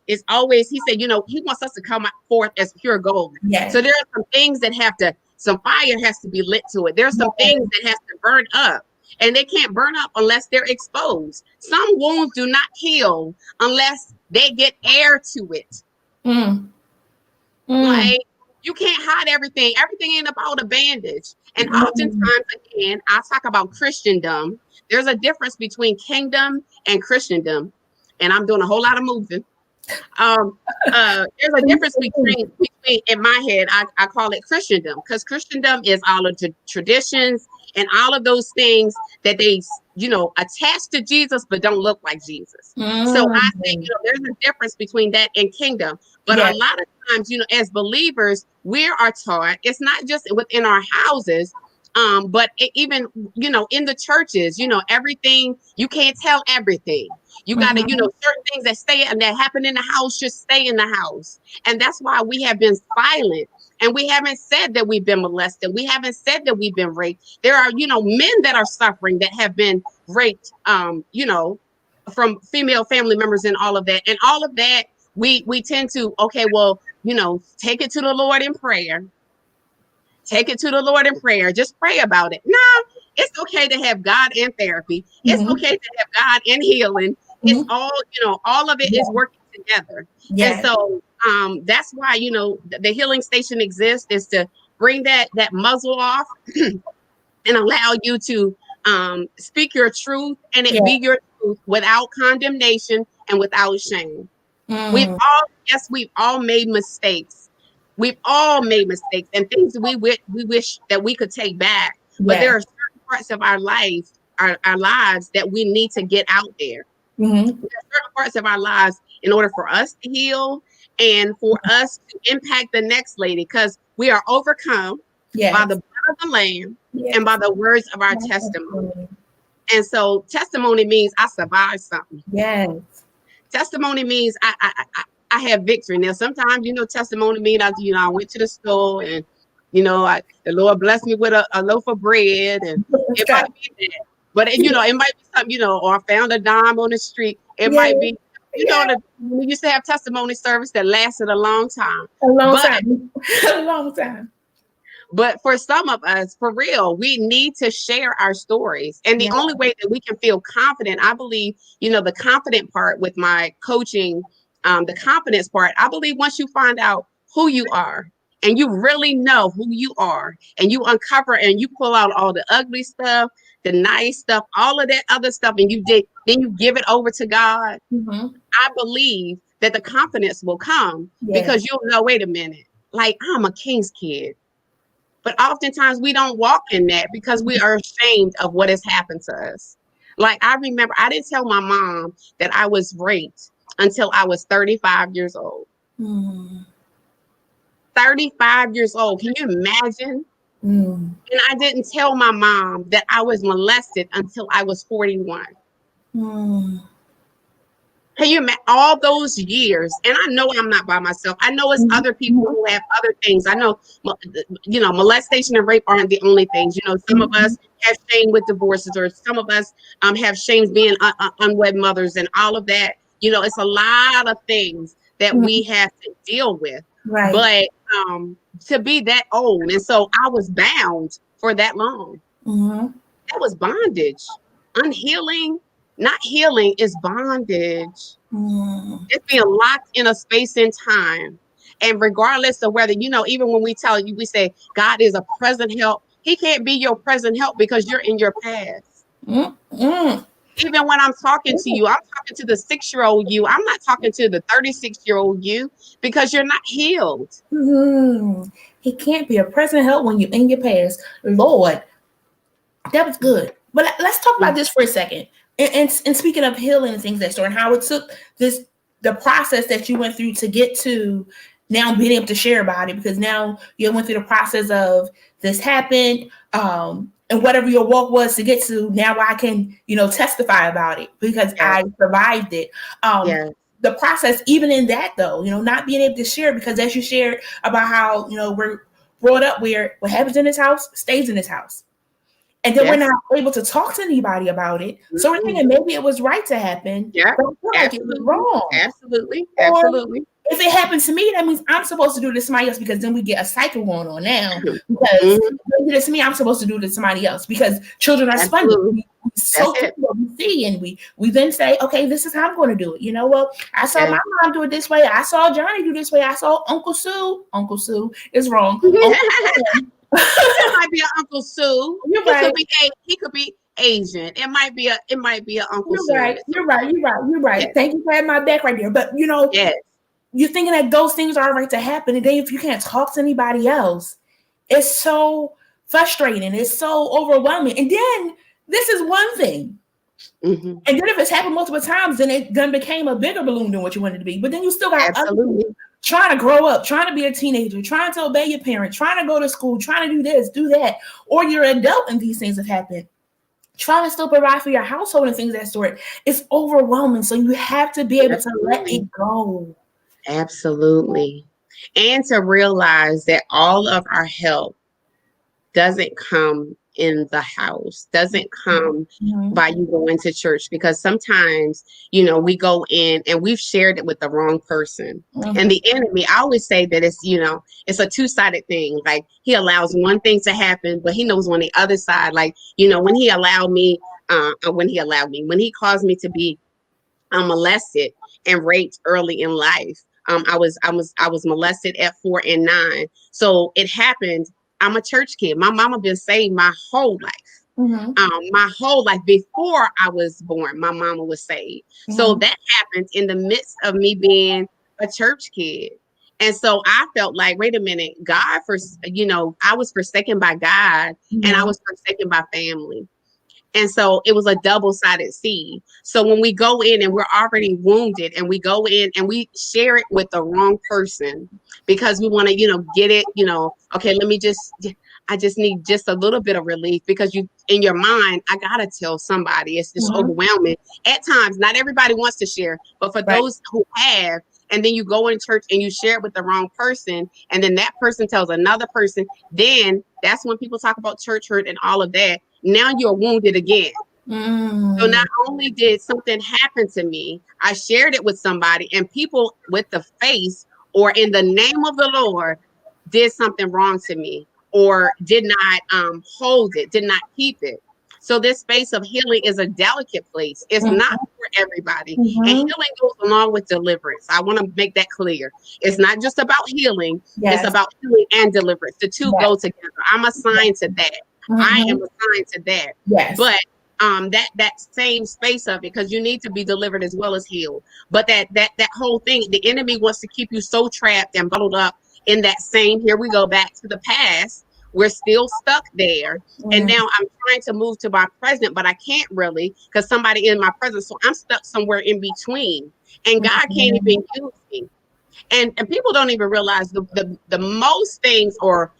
is always, he said, he wants us to come forth as pure gold. Yes. So there are some things that some fire has to be lit to it. There's some things that has to burn up. And they can't burn up unless they're exposed. Some wounds do not heal unless they get air to it. Like, you can't hide everything. Everything ain't about a bandage. And oftentimes, again, I talk about Christendom. There's a difference between kingdom and Christendom. And I'm doing a whole lot of moving. There's a difference between in my head, I call it Christendom, because Christendom is all of the traditions and all of those things that they, attach to Jesus, but don't look like Jesus. So I think, there's a difference between that and kingdom. But a lot of times, as believers, we are taught, it's not just within our houses, but even, in the churches, everything, you can't tell everything. You got to, certain things that happen in the house should stay in the house. And that's why we have been silent. And we haven't said that we've been molested. We haven't said that we've been raped. There are, men that are suffering that have been raped, from female family members and all of that. And all of that, we tend to, okay, well, take it to the Lord in prayer. Take it to the Lord in prayer. Just pray about it. No, it's okay to have God in therapy. It's okay to have God in healing. It's all, all of it is working together. And so that's why, the healing station exists, is to bring that muzzle off and allow you to speak your truth, and it be your truth without condemnation and without shame. We've all made mistakes. We've all made mistakes and things we wish that we could take back. But there are certain parts of our life, our lives, that we need to get out there. There are certain parts of our lives in order for us to heal and for us to impact the next lady, because we are overcome by the blood of the Lamb and by the words of our testimony. And so testimony means I survived something. Yes. Testimony means I have victory. Now, sometimes, testimony means I went to the store and, the Lord blessed me with a loaf of bread, and it might be that. But, it might be something, or I found a dime on the street. It might be, we used to have testimony service that lasted a long time. A long time. But for some of us, for real, we need to share our stories. And the only way that we can feel confident, I believe, the confident part with my coaching the confidence part, I believe once you find out who you are and you really know who you are and you uncover and you pull out all the ugly stuff, the nice stuff, all of that other stuff, and then you give it over to God, I believe that the confidence will come because you'll know, wait a minute, like I'm a king's kid. But oftentimes we don't walk in that because we are ashamed of what has happened to us. Like I remember I didn't tell my mom that I was raped until I was 35 years old. 35 years old. Can you imagine? And I didn't tell my mom that I was molested until I was 41. Can you imagine all those years? And I know I'm not by myself. I know it's other people who have other things. I know, molestation and rape aren't the only things. Some of us have shame with divorces, or some of us have shame being unwed mothers and all of that. It's a lot of things that we have to deal with. Right. But to be that old, and so I was bound for that long. That was bondage. Unhealing. Not healing is bondage. It's being locked in a space and time. And regardless of whether, even when we say God is a present help, he can't be your present help because you're in your past. Even when I'm talking to you, I'm talking to the 6-year-old you. I'm not talking to the 36-year-old you because you're not healed. He can't be a present help when you're in your past. Lord, that was good. But let's talk about this for a second. And speaking of healing and things that sort, and how it took the process that you went through to get to now being able to share about it, because now you went through the process of this happened, and whatever your walk was to get to, now I can, testify about it because I survived it. The process, even in that though, not being able to share, because as you shared about how, we're brought up where what happens in this house stays in this house. And then we're not able to talk to anybody about it. So we're thinking maybe it was right to happen. Yeah, but I feel like it was wrong. Absolutely. If it happens to me, that means I'm supposed to do this to somebody else, because then we get a cycle going on now. Because if you do this to me, I'm supposed to do this to somebody else, because children are spongy. We what we see, and we then say, okay, this is how I'm going to do it. Well, I saw my mom do it this way. I saw Johnny do this way. I saw Uncle Sue. Uncle Sue is wrong. It might be an Uncle Sue. He could be Asian. It might be a Uncle Sue. You're right. Yes. Thank you for having my back right there. But you're thinking that those things are right to happen, and then if you can't talk to anybody else, it's so frustrating. It's so overwhelming. And then this is one thing. And then if it's happened multiple times, then it became a bigger balloon than what you wanted to be. But then you still got other people trying to grow up, trying to be a teenager, trying to obey your parents, trying to go to school, trying to do this, do that. Or you're an adult and these things have happened. Trying to still provide for your household and things of that sort. It's overwhelming. So you have to be able to let it go. Absolutely. And to realize that all of our help doesn't come in the house, doesn't come by you going to church, because sometimes, we go in and we've shared it with the wrong person. And the enemy, I always say that it's a two-sided thing. Like, he allows one thing to happen, but he knows on the other side, like, when he caused me to be molested and raped early in life. I was molested at 4 and 9. So it happened. I'm a church kid. My mama been saved my whole life. My whole life before I was born, my mama was saved. So that happened in the midst of me being a church kid. And so I felt like, wait a minute, I was forsaken by God, and I was forsaken by family. And so it was a double-sided seed. So when we go in and we're already wounded, and we go in and we share it with the wrong person because we want to, get it, okay, I just need just a little bit of relief, because in your mind, I got to tell somebody. It's just overwhelming. At times, not everybody wants to share, but for those who have, and then you go in church and you share it with the wrong person, and then that person tells another person, then that's when people talk about church hurt and all of that. Now you're wounded again. So not only did something happen to me, I shared it with somebody, and people with the face or in the name of the Lord did something wrong to me, or did not hold it, did not keep it. So this space of healing is a delicate place. It's not for everybody. And healing goes along with deliverance. I want to make that clear. It's not just about healing. Yes. It's about healing and deliverance. The two go together. I'm assigned to that. I am assigned to that. Yes. But that same space of it, because you need to be delivered as well as healed. But that whole thing, the enemy wants to keep you so trapped and bottled up in that same, here we go back to the past. We're still stuck there. And now I'm trying to move to my present, but I can't really, because somebody in my present. So I'm stuck somewhere in between. And God can't even use me. And people don't even realize the most things, or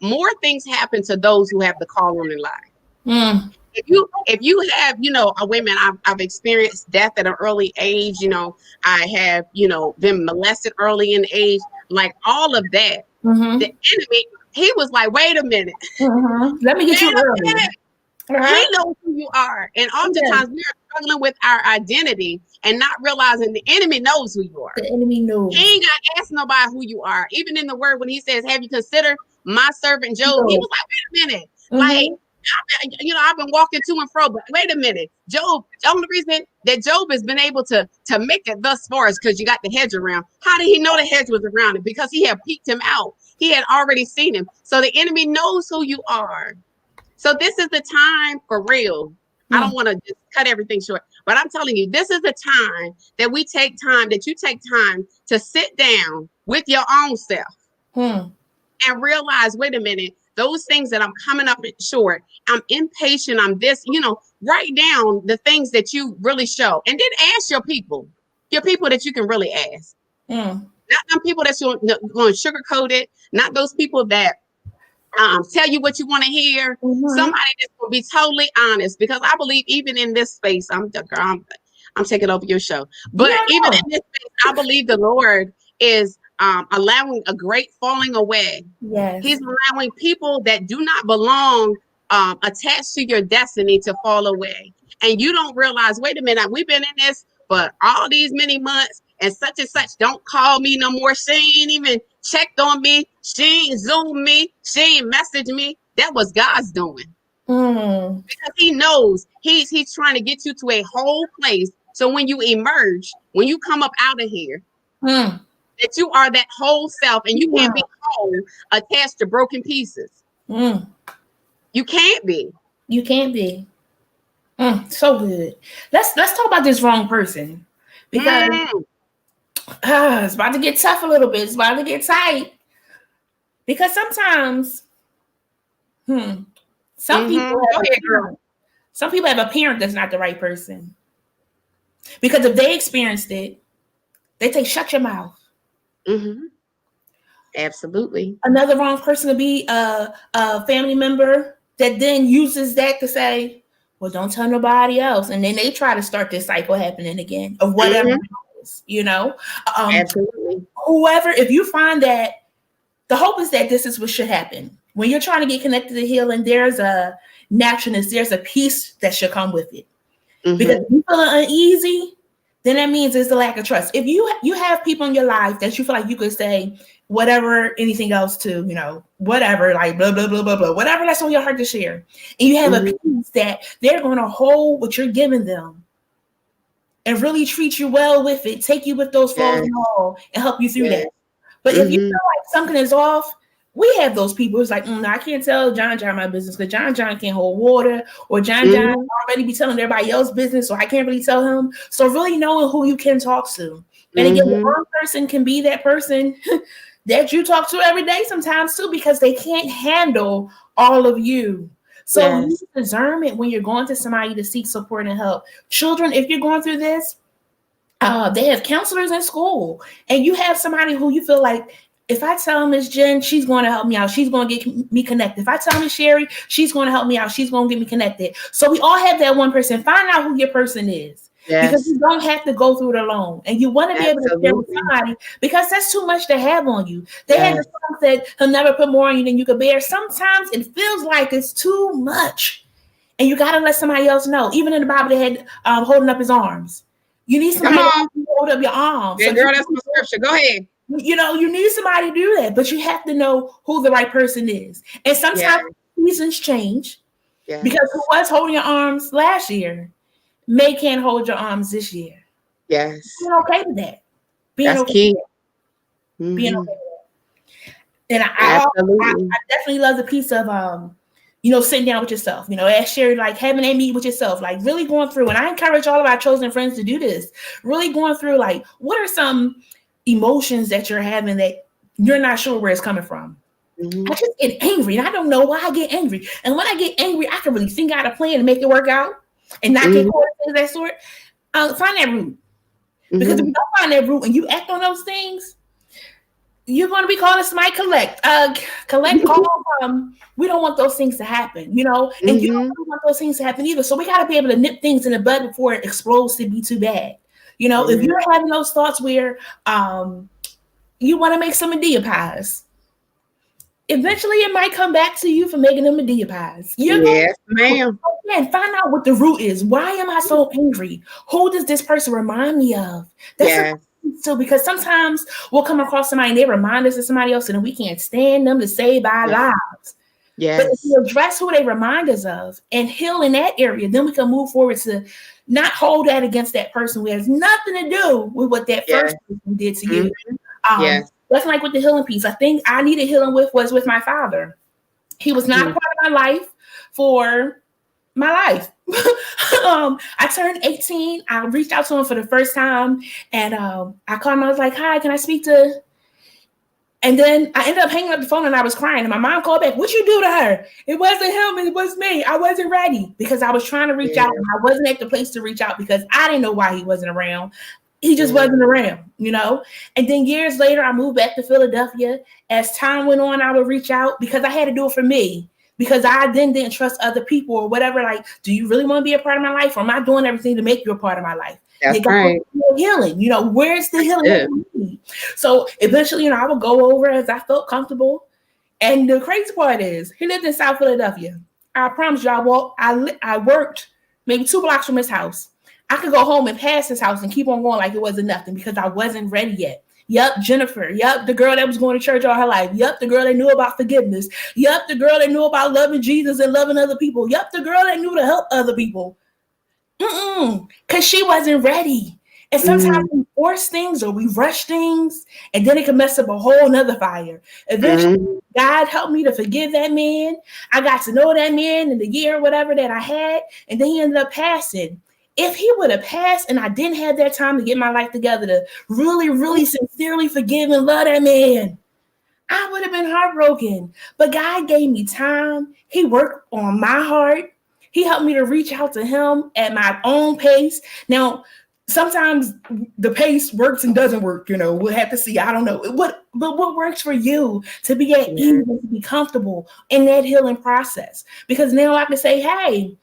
more things happen to those who have the call on their life. If you have, women, I've experienced death at an early age. I have, been molested early in age, like all of that. The enemy, he was like, wait a minute. Let me get you early. He knows who you are. And oftentimes we are struggling with our identity and not realizing the enemy knows who you are. The enemy knows. He ain't got to ask nobody who you are. Even in the word, when he says, have you considered my servant Job? He was like, wait a minute. Like, I've been walking to and fro, but wait a minute. Job, the only reason that Job has been able to make it thus far is because you got the hedge around. How did he know the hedge was around him? Because he had peeked him out. He had already seen him. So the enemy knows who you are. So this is the time for real. I don't want to just cut everything short, but I'm telling you, this is the time that you take time to sit down with your own self and realize, wait a minute, those things that I'm coming up short, I'm impatient, I'm this, write down the things that you really show. And then ask your people that you can really ask. Not them people that's going to sugarcoat it, not those people that tell you what you want to hear. Somebody that's going to be totally honest, because I believe even in this space, I'm taking over your show, but even in this space, I believe the Lord is allowing a great falling away. Yes. He's allowing people that do not belong attached to your destiny to fall away. And you don't realize, wait a minute, we've been in this for all these many months, and such don't call me no more. She ain't even checked on me. She ain't Zoom me. She ain't messaged me. That was God's doing. Because he knows he's trying to get you to a whole place. So when you emerge, when you come up out of here, that you are that whole self, and you can't be whole attached to broken pieces. You can't be. You can't be. So good. Let's talk about this wrong person, because it's about to get tough a little bit. It's about to get tight, because sometimes, some people have a parent that's not the right person, because if they experienced it, they say, shut your mouth. Absolutely. Another wrong person to be a family member that then uses that to say, well, don't tell nobody else. And then they try to start this cycle happening again of whatever it is, Absolutely. Whoever, if you find that, the hope is that this is what should happen. When you're trying to get connected to healing, there's a naturalness, there's a peace that should come with it. Because if you feel uneasy, then that means it's the lack of trust. If you have people in your life that you feel like you could say whatever, anything else to, whatever, like blah, blah, blah, blah, blah, whatever that's on your heart to share. And you have a peace that they're going to hold what you're giving them and really treat you well with it, take you with those flaws and all, and help you through that. But if you feel like something is off, we have those people who's like, I can't tell John my business because John can't hold water, or John already be telling everybody else's business, so I can't really tell him. So really knowing who you can talk to. And again, the wrong person can be that person that you talk to every day sometimes too, because they can't handle all of you. So use discernment when you're going to somebody to seek support and help. Children, if you're going through this, they have counselors in school, and you have somebody who you feel like, if I tell Miss Jen, she's going to help me out. She's going to get me connected. If I tell Miss Sheri, she's going to help me out. She's going to get me connected. So we all have that one person. Find out who your person is. Because you don't have to go through it alone. And you want to be able to share with somebody, because that's too much to have on you. They had the song said, he'll never put more on you than you could bear. Sometimes it feels like it's too much. And you got to let somebody else know. Even in the Bible, they had holding up his arms. You need somebody to hold up your arms. Yeah, girl, that's my scripture. Go ahead. You need somebody to do that, but you have to know who the right person is. And sometimes seasons change, because who was holding your arms last year May can't hold your arms this year. Yes. Being okay with that. That's key. Being okay with that. And Absolutely. I definitely love the piece of sitting down with yourself, as Sheri, like having that meet with yourself, like really going through. And I encourage all of our chosen friends to do this, really going through, like, what are some emotions that you're having that you're not sure where it's coming from. I just get angry and I don't know why I get angry. And when I get angry, I can really think out a plan to make it work out and not get caught in that sort. Find that root. Because if you don't find that root and you act on those things, you're going to be calling somebody collect call. We don't want those things to happen, and you don't really want those things to happen either. So we got to be able to nip things in the bud before it explodes to be too bad. If you're having those thoughts where you want to make some Medea pies, eventually it might come back to you for making them Medea pies. Yes, ma'am. And find out what the root is. Why am I so angry? Who does this person remind me of? So because sometimes we'll come across somebody and they remind us of somebody else and we can't stand them to save our lives. Yes. But if we address who they remind us of and heal in that area, then we can move forward to not hold that against that person who has nothing to do with what that first person did to you. That's like with the healing piece. I think I needed healing was with my father. He was not a part of my life for my life. I turned 18. I reached out to him for the first time and I called him. I was like, hi, can I speak to? And then I ended up hanging up the phone and I was crying. And my mom called back, what you do to her? It wasn't him. It was me. I wasn't ready because I was trying to reach out. And I wasn't at the place to reach out because I didn't know why he wasn't around. He just wasn't around, And then years later, I moved back to Philadelphia. As time went on, I would reach out because I had to do it for me. Because I then didn't trust other people or whatever. Like, do you really want to be a part of my life? Or am I doing everything to make you a part of my life? That's right. Healing, where's the healing? So eventually, I would go over as I felt comfortable. And the crazy part is, he lived in South Philadelphia. I promise you, I worked maybe 2 blocks from his house. I could go home and pass his house and keep on going like it wasn't nothing because I wasn't ready yet. Yep, Jennifer. Yep, the girl that was going to church all her life. Yep, the girl that knew about forgiveness. Yep, the girl that knew about loving Jesus and loving other people. Yep, the girl that knew to help other people. Because she wasn't ready. And sometimes we force things or we rush things, and then it can mess up a whole nother fire. Eventually, God helped me to forgive that man. I got to know that man in the year or whatever that I had, and then he ended up passing. If he would have passed and I didn't have that time to get my life together to really, really sincerely forgive and love that man, I would have been heartbroken. But God gave me time. He worked on my heart. He helped me to reach out to him at my own pace. Now, sometimes the pace works and doesn't work. We'll have to see. I don't know. But what works for you to be at ease and to be comfortable in that healing process? Because now I can say, hey,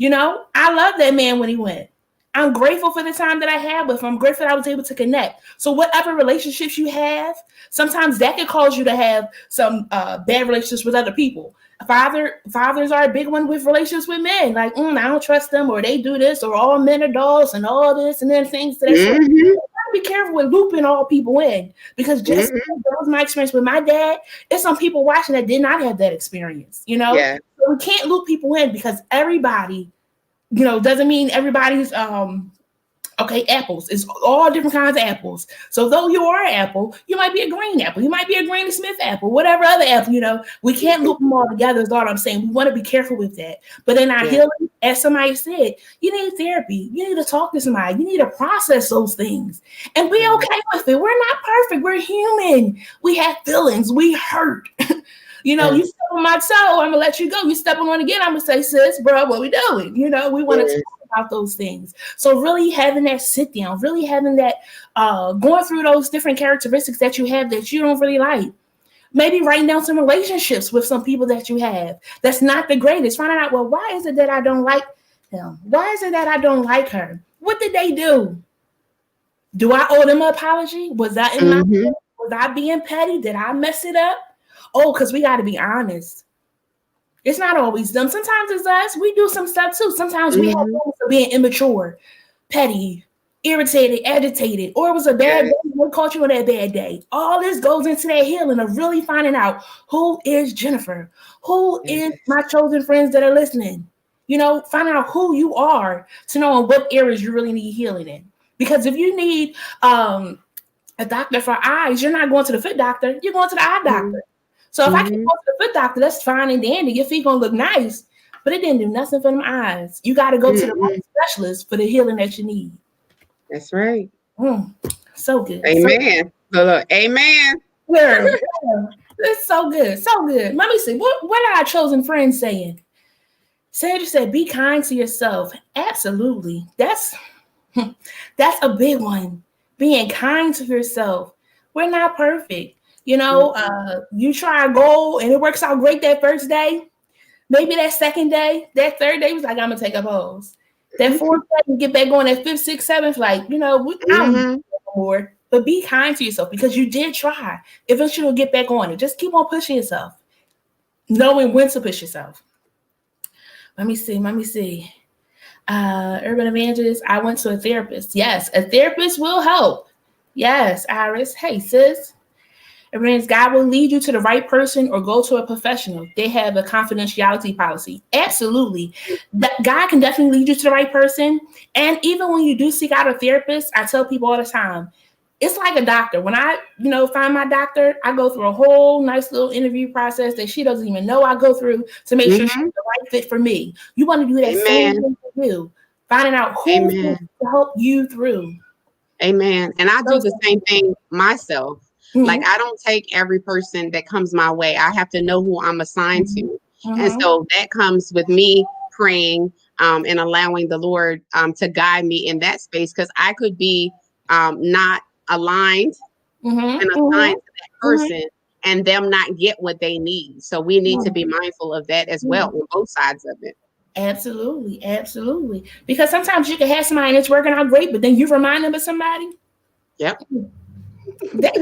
I love that man when he went. I'm grateful for the time that I had with him. I'm grateful that I was able to connect. So whatever relationships you have, sometimes that can cause you to have some bad relationships with other people. Fathers are a big one with relationships with men. Like, I don't trust them, or they do this, or all men are dogs, and all this, and then things to that sort. You gotta be careful with looping all people in, because just that was my experience with my dad. There's some people watching that did not have that experience. So we can't loop people in because everybody, doesn't mean everybody's apples. It's all different kinds of apples. So though you are an apple, you might be a green apple. You might be a Granny Smith apple, whatever other apple, we can't loop them all together is all I'm saying. We want to be careful with that. But in our healing, as somebody said, you need therapy. You need to talk to somebody. You need to process those things and be okay with it. We're not perfect. We're human. We have feelings. We hurt. You step on my toe, I'm going to let you go. You step on again, I'm going to say, sis, bro, what we doing? We want to talk about those things. So really having that sit down, really having that, going through those different characteristics that you have that you don't really like. Maybe writing down some relationships with some people that you have that's not the greatest. Finding out, well, why is it that I don't like him? Why is it that I don't like her? What did they do? Do I owe them an apology? Was I in my head? Was I being petty? Did I mess it up? Oh, because we got to be honest. It's not always them. Sometimes it's us. We do some stuff too. Sometimes we have moments of being immature, petty, irritated, agitated, or it was a bad day. What caught you on that bad day? All this goes into that healing of really finding out who is Jennifer, who is my chosen friends that are listening. Find out who you are to know in what areas you really need healing in. Because if you need a doctor for eyes, you're not going to the foot doctor, you're going to the eye doctor. So if I can go to the foot doctor, that's fine and dandy. Your feet gonna look nice, but it didn't do nothing for them eyes. You got to go to the right specialist for the healing that you need. That's right. So good. Amen. Look, amen. Yeah, it's so good. So good. Let me see. What are our chosen friends saying? Sandra said, be kind to yourself. Absolutely. That's a big one. Being kind to yourself. We're not perfect. You try a goal and it works out great that first day. Maybe that second day, that third day was like, I'm gonna take a pause. That fourth day, you get back on that fifth, sixth, seventh, like, I don't know more. But be kind to yourself because you did try. Eventually you'll get back on it. Just keep on pushing yourself. Knowing when to push yourself. Let me see. Urban Evangelist, I went to a therapist. Yes, a therapist will help. Yes, Iris. Hey, sis. God will lead you to the right person or go to a professional. They have a confidentiality policy. Absolutely. God can definitely lead you to the right person. And even when you do seek out a therapist, I tell people all the time, it's like a doctor. When I, find my doctor, I go through a whole nice little interview process that she doesn't even know I go through to make sure she's the right fit for me. You want to do that same thing for you. Finding out who to help you through. Amen. And I do the same thing myself. Like, I don't take every person that comes my way. I have to know who I'm assigned to. And so that comes with me praying and allowing the Lord to guide me in that space, because I could be not aligned and assigned to that person and them not get what they need. So we need to be mindful of that as well on both sides of it. Absolutely. Because sometimes you can have somebody that's working out great, but then you remind them of somebody. Yep. That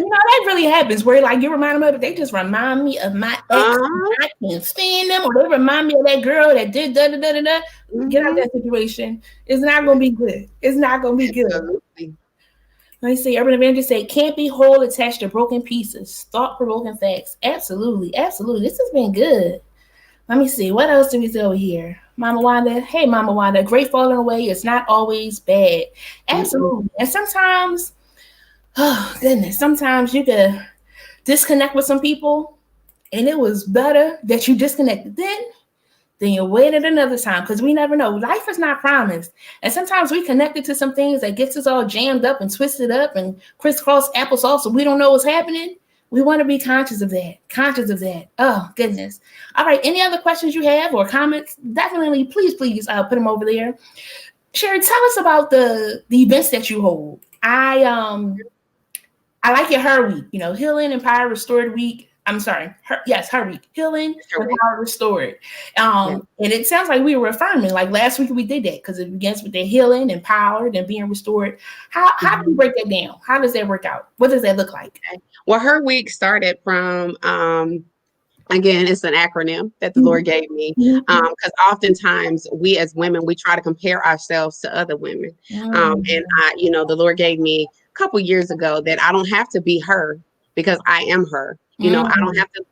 really happens where like you remind them of it. They just remind me of my ex. I can't stand them, or they remind me of that girl that did da da da da da. Get out of that situation. It's not going to be good. It's not going to be good. Let me see. Urban Evangelist say, can't be whole attached to broken pieces. Thought-provoking facts. Absolutely. This has been good. Let me see. What else do we see over here? Mama Wanda. Hey, Mama Wanda. Great falling away is not always bad. Absolutely. And sometimes, oh, goodness, sometimes you could disconnect with some people and it was better that you disconnected then you waited another time, because we never know. Life is not promised. And sometimes we connected to some things that gets us all jammed up and twisted up and crisscross applesauce, so we don't know what's happening. We want to be conscious of that. Oh, goodness. All right. Any other questions you have or comments? Definitely, please put them over there. Sheri, tell us about the events that you hold. I like your Her Week, Healing, Empower, Restored Week. I'm sorry. Her week. Healing, Empower, Restored. And it sounds like we were affirming. Like last week we did that because it begins with the healing, empowered, and being restored. How do you break that down? How does that work out? What does that look like? Okay. Well, Her Week started from, again, it's an acronym that the Lord gave me. Because oftentimes we as women, we try to compare ourselves to other women. And the Lord gave me a couple years ago that I don't have to be her because I am her. I don't have to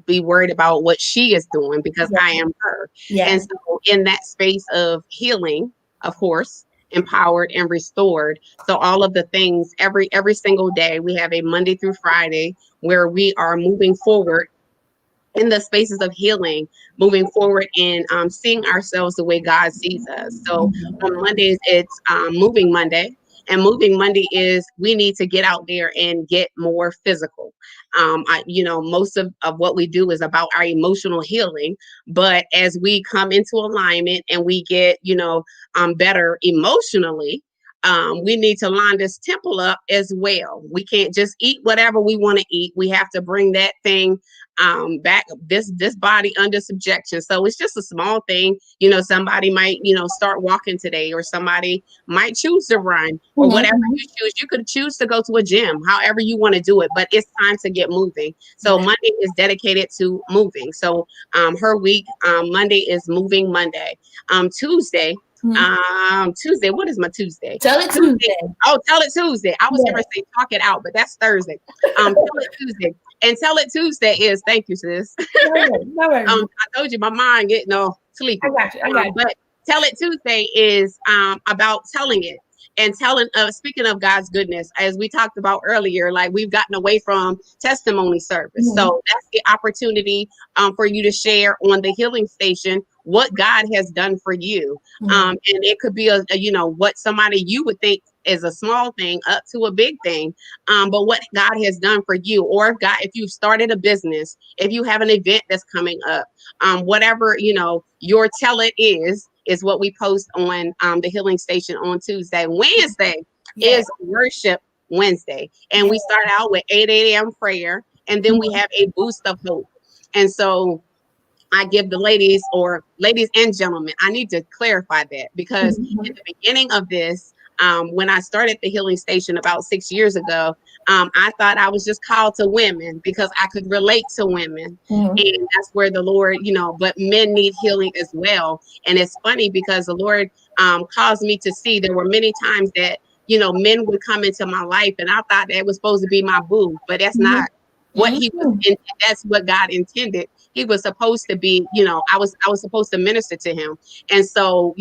be worried about what she is doing because I am her. And so in that space of healing, of course, empowered and restored. So all of the things every single day, we have a Monday through Friday where we are moving forward in the spaces of healing, moving forward and seeing ourselves the way God sees us. So on Mondays, it's Moving Monday. And Moving Monday is we need to get out there and get more physical. Most of what we do is about our emotional healing. But as we come into alignment and we get, better emotionally, we need to line this temple up as well. We can't just eat whatever we want to eat. We have to bring that thing back, this body under subjection. So it's just a small thing. Somebody might, start walking today, or somebody might choose to run, or whatever you choose. You could choose to go to a gym, however you want to do it, but it's time to get moving. So Monday is dedicated to moving. So Her Week, Monday is Moving Monday. Tuesday, what is my Tuesday? Tell it Tuesday. Oh, Tell It Tuesday. I was going to say Talk It Out, but that's Thursday. Tell It Tuesday. And Tell It Tuesday is, thank you, sis. I told you my mind sleepy. I got you. But Tell It Tuesday is about telling it. And speaking of God's goodness, as we talked about earlier, like we've gotten away from testimony service. Mm-hmm. So that's the opportunity for you to share on the healing station what God has done for you. Mm-hmm. And it could be what somebody you would think is a small thing up to a big thing. But what God has done for you, or if you've started a business, if you have an event that's coming up, whatever, your tell it is what we post on the healing station on Tuesday. Wednesday is worship Wednesday. And we start out with 8 a.m. prayer, and then we have a boost of hope. And so I give the ladies and gentlemen, I need to clarify that, because in the beginning of this, when I started the healing station about 6 years ago, I thought I was just called to women because I could relate to women. And that's where the Lord, but men need healing as well. And it's funny because the Lord caused me to see there were many times that, men would come into my life, and I thought that was supposed to be my boo, but that's not what he was. And that's what God intended. He was supposed to be, I was supposed to minister to him. And so,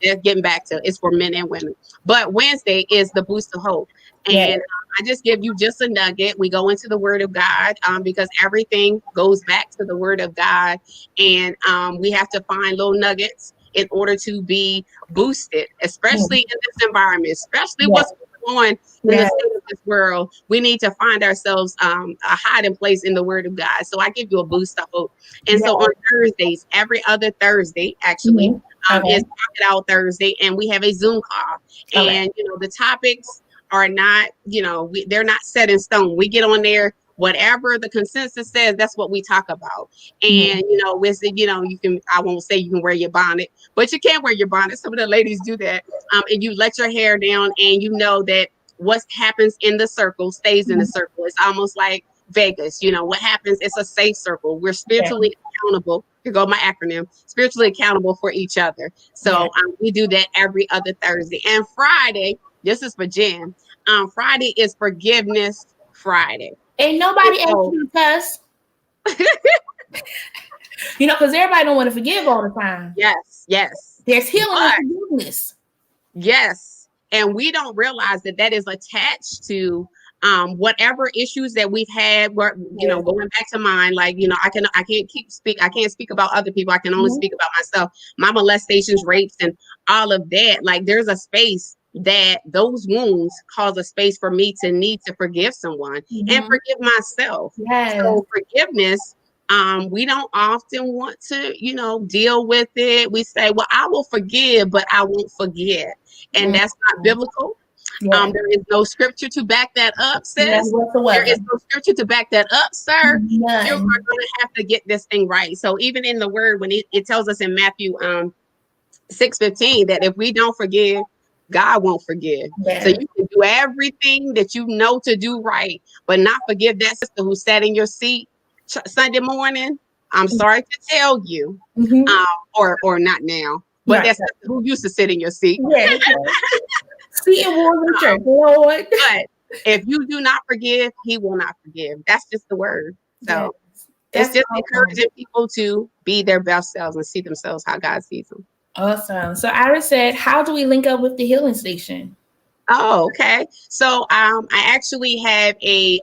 getting back to it's for men and women. But Wednesday is the boost of hope. And I just give you just a nugget. We go into the word of God because everything goes back to the word of God. And we have to find little nuggets in order to be boosted, especially in this environment, especially what's going on in the state of this world. We need to find ourselves a hiding place in the word of God. So I give you a boost of hope. And so on Thursdays, every other Thursday, actually, is Talk It Out Thursday, and we have a Zoom call. And, the topics are not, they're not set in stone. We get on there, whatever the consensus says, that's what we talk about. And, I won't say you can wear your bonnet, but you can wear your bonnet. Some of the ladies do that. And you let your hair down, and you know that what happens in the circle stays in the circle. It's almost like Vegas. What happens, it's a safe circle. We're spiritually accountable. Here go my acronym, spiritually accountable for each other. So we do that every other Thursday. And Friday, this is for Jen. Friday is Forgiveness Friday. Ain't nobody asking you to cuss. Because everybody don't want to forgive all the time. Yes. There's healing and forgiveness. Yes. And we don't realize that is attached to whatever issues that we've had, going back to mine, like, I can't speak about other people. I can only speak about myself, my molestations, rapes, and all of that. Like, there's a space that those wounds cause a space for me to need to forgive someone and forgive myself. So forgiveness, we don't often want to, deal with it. We say, well, I will forgive, but I won't forget. And that's not biblical. There is no scripture to back that up, sis. There is no scripture to back that up, sir. You are going to have to get this thing right. So even in the word, when it tells us in Matthew 6:15 that if we don't forgive, God won't forgive. So you can do everything that you know to do right, but not forgive that sister who sat in your seat Sunday morning. I'm sorry to tell you, or not now, but that's who used to sit in your seat. Seeing wars in church, Lord. But if you do not forgive, he will not forgive. That's just the word. So it's just encouraging people to be their best selves and see themselves how God sees them. Awesome. So Iris said, how do we link up with the healing station? Oh, okay. So I actually have a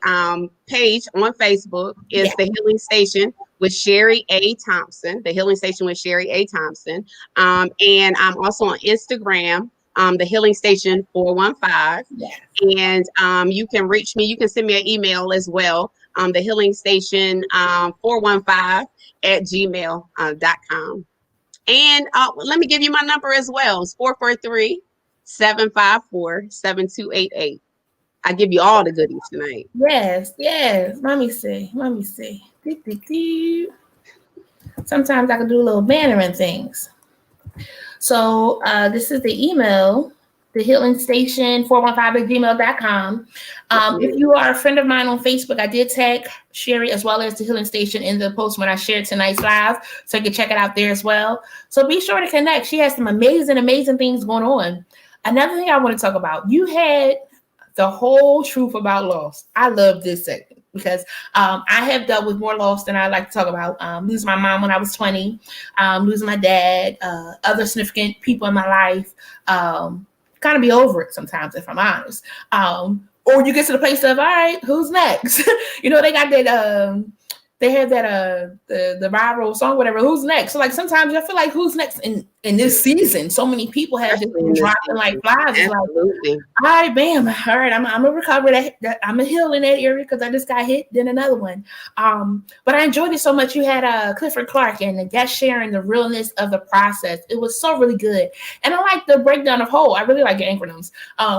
page on Facebook. It's the Healing Station with Sheri A. Thompson. The Healing Station with Sheri A. Thompson. And I'm also on Instagram. The Healing Station 415. And you can reach me. You can send me an email as well. The Healing Station 415 at gmail.com. And let me give you my number as well. It's 443-754-7288. I give you all the goodies tonight. Yes. Let me see. Sometimes I can do a little bannering things. So this is the email, the Healing Station 415@gmail.com. If you are a friend of mine on Facebook, I did tag Sheri as well as the Healing Station in the post when I shared tonight's live, so you can check it out there as well. So be sure to connect. She has some amazing things going on. Another thing I want to talk about, you had the whole truth about loss. I love this segment. because I have dealt with more loss than I like to talk about. Losing my mom when I was 20, losing my dad, other significant people in my life. Kind of be over it sometimes, if I'm honest. Or you get to the place of, all right, who's next? They got that. They have that the viral song, whatever. Who's next? So like sometimes I feel like who's next in this season? So many people have just been dropping like flies. It's like, all right, bam, all right, I'm a recover that I'm a heal in that area because I just got hit. Then another one. But I enjoyed it so much. You had Clifford Clark and the guest sharing the realness of the process. It was so really good, and I like the breakdown of whole. I really like the acronyms.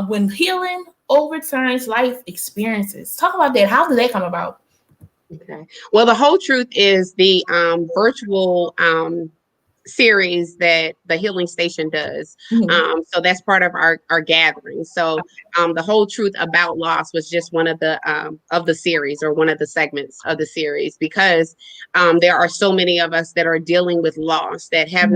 When healing overturns life experiences. Talk about that. How did that come about? Okay. Well, the whole truth is the virtual series that the Healing Station does. So that's part of our gathering. So the whole truth about loss was just one of the series, or one of the segments of the series, because there are so many of us that are dealing with loss that have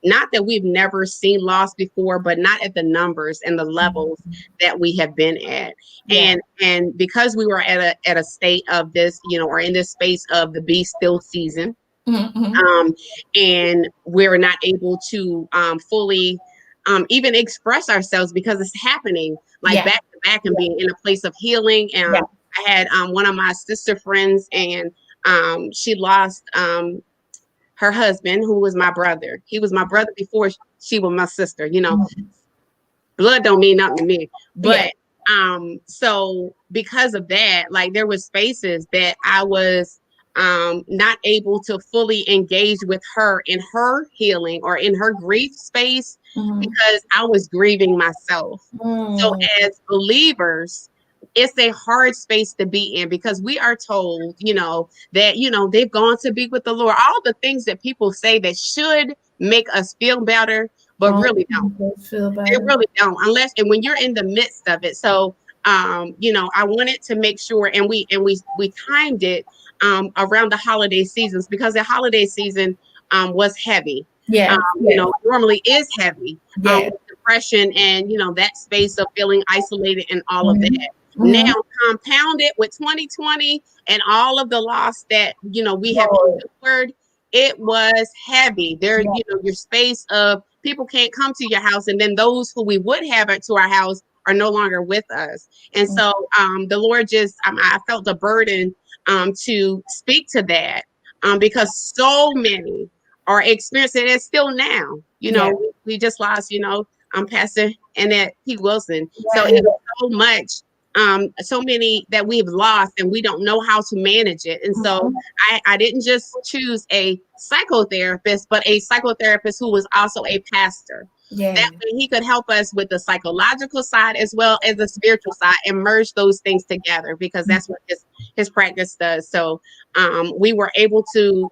not that we've never seen loss before, but not at the numbers and the levels that we have been at. Yeah. And because we were at a state of this, or in this space of the be still season, and we're not able to fully even express ourselves because it's happening back to back and being in a place of healing. And I had one of my sister friends, and she lost her husband, who was my brother. He was my brother before she was my sister. Blood don't mean nothing to me. But so because of that, like there was spaces that I was not able to fully engage with her in her healing or in her grief space because I was grieving myself. So as believers, it's a hard space to be in because we are told, that, they've gone to be with the Lord. All the things that people say that should make us feel better, but really don't. They really don't, and when you're in the midst of it. So, I wanted to make sure, and we timed it around the holiday seasons, because the holiday season was heavy. Normally is heavy. Depression and, that space of feeling isolated and all of that. Now compounded with 2020 and all of the loss that, we have endured, it was heavy. There, your space of people can't come to your house. And then those who we would have it to our house are no longer with us. And so the Lord just, I felt the burden to speak to that because so many are experiencing it still now. We just lost, Pastor Annette P. Wilson. So it was so much. So many that we've lost and we don't know how to manage it. And so I didn't just choose a psychotherapist, but a psychotherapist who was also a pastor. That way he could help us with the psychological side as well as the spiritual side and merge those things together, because that's what his practice does. So we were able to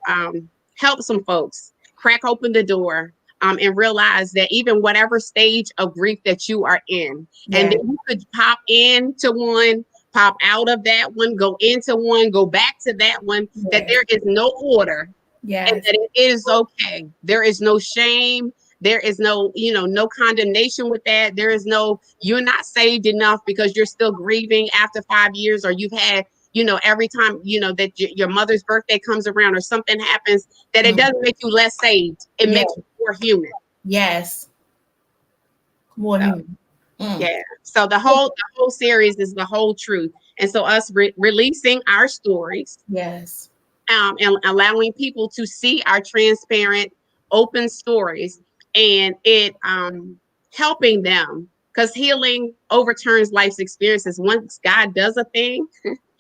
help some folks crack open the door and realize that even whatever stage of grief that you are in, and then you could pop into one, pop out of that one, go into one, go back to that one, that there is no order, and that it is okay. There is no shame. There is no, no condemnation with that. There is no, you're not saved enough because you're still grieving after 5 years, or you've had, every time, that your mother's birthday comes around or something happens, that it doesn't make you less saved. It makes you more human. Yes. More human. Yeah. So the whole series is the whole truth. And so us releasing our stories. Yes. And allowing people to see our transparent, open stories, and it helping them, because healing overturns life's experiences. Once God does a thing,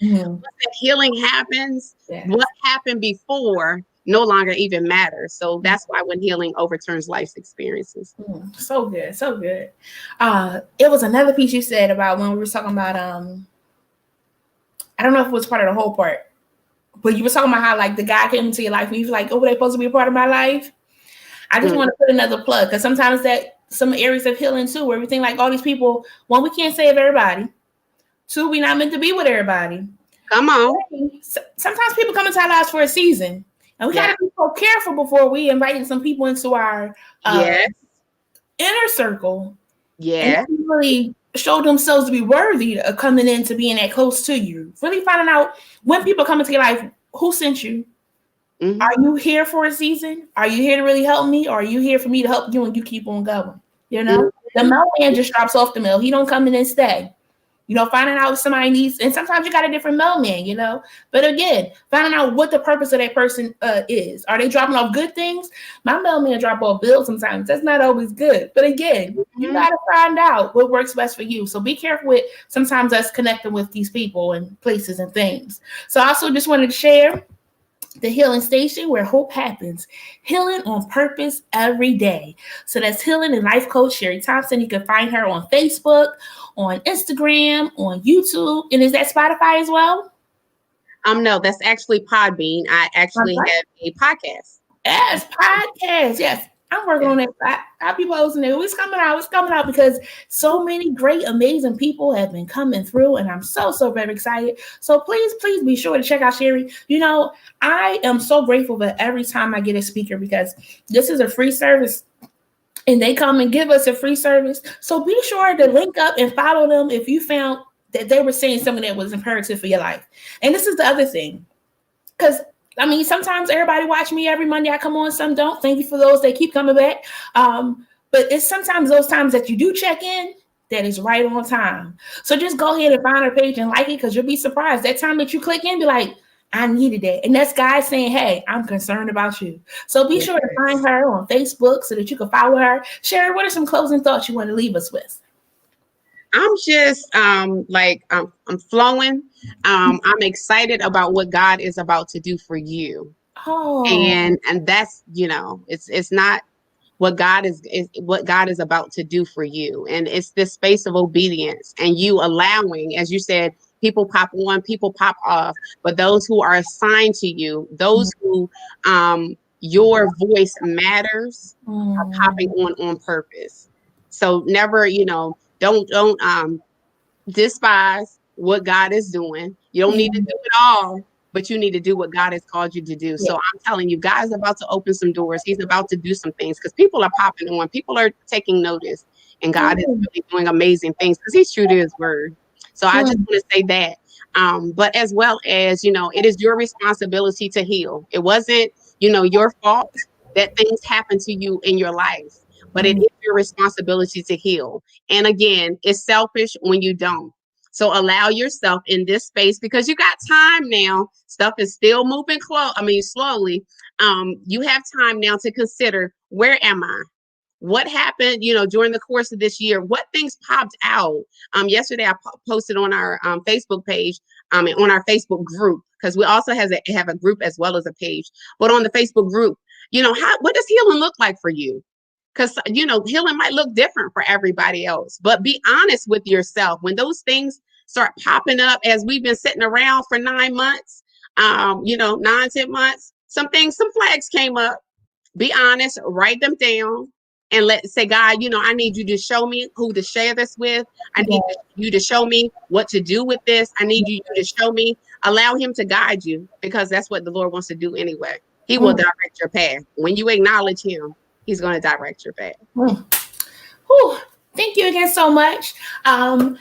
once that healing happens, what happened before no longer even matters. So that's why when healing overturns life's experiences. So good. So good. It was another piece you said about when we were talking about, I don't know if it was part of the whole part, but you were talking about how like the guy came into your life and you were like, oh, they're supposed to be a part of my life. I just want to put another plug, because sometimes that some areas of healing too, where everything like all these people, one, we can't save everybody. Two, we're not meant to be with everybody. Come on. Sometimes people come into our lives for a season, and we got to be so careful before we invite some people into our inner circle. Yeah. Really show themselves to be worthy of coming in to being that close to you. Really finding out when people come into your life, who sent you? Mm-hmm. Are you here for a season? Are you here to really help me? Or are you here for me to help you and you keep on going? You know, mm-hmm. The mailman just drops off the mail. He don't come in and stay. You know, finding out if somebody needs, and sometimes you got a different mailman, you know. But again, finding out what the purpose of that person is. Are they dropping off good things? My mailman drop off bills sometimes. That's not always good. But again, you got to find out what works best for you. So be careful with sometimes us connecting with these people and places and things. So I also just wanted to share the healing station where hope happens. Healing on purpose every day. So that's healing and life coach Sheri Thompson. You can find her on Facebook, on Instagram, on YouTube. And is that Spotify as well? No, that's actually Podbean. I actually have a podcast. Yes, podcast. Yes. I'm working on it. I'll be posting it. It's coming out because so many great, amazing people have been coming through, and I'm so very excited. So please be sure to check out Sheri. You know, I am so grateful that every time I get a speaker, because this is a free service, and they come and give us a free service. So be sure to link up and follow them if you found that they were saying something that was imperative for your life. And this is the other thing, because I mean, sometimes everybody watch me every Monday. I come on, some don't. Thank you for those that keep coming back. But it's sometimes those times that you do check in that is right on time. So just go ahead and find her page and like it, because you'll be surprised. That time that you click in, be like, I needed that. And that's God saying, hey, I'm concerned about you. So be sure to find her on Facebook so that you can follow her. Sheri, what are some closing thoughts you want to leave us with? I'm just I'm flowing. I'm excited about what God is about to do for you. Oh. And that's, you know, it's not what God is what God is about to do for you. And it's this space of obedience and you allowing, as you said, people pop on, people pop off, but those who are assigned to you, those who your voice matters, are popping on purpose. So never, you know, don't despise what God is doing. You don't need to do it all, but you need to do what God has called you to do. Yeah. So I'm telling you, God is about to open some doors. He's about to do some things because people are popping on. People are taking notice, and God is really doing amazing things because He's true to His word. So I just want to say that. But as well as, you know, it is your responsibility to heal. It wasn't, you know, your fault that things happen to you in your life. But it is your responsibility to heal. And again, it's selfish when you don't. So allow yourself in this space because you got time now. Stuff is still moving slowly. You have time now to consider, where am I? What happened, you know, during the course of this year? What things popped out? Yesterday, I posted on our Facebook page, and on our Facebook group, because we also have a group as well as a page. But on the Facebook group, you know, what does healing look like for you? Because, you know, healing might look different for everybody else, but be honest with yourself. When those things start popping up, as we've been sitting around for 9 months, 9-10 months, some flags came up. Be honest, write them down, and say, God, you know, I need you to show me who to share this with. I need you to show me what to do with this. I need you to show me, allow Him to guide you, because that's what the Lord wants to do anyway. He will direct your path. When you acknowledge Him, He's going to direct your path. Thank you again so much. I'm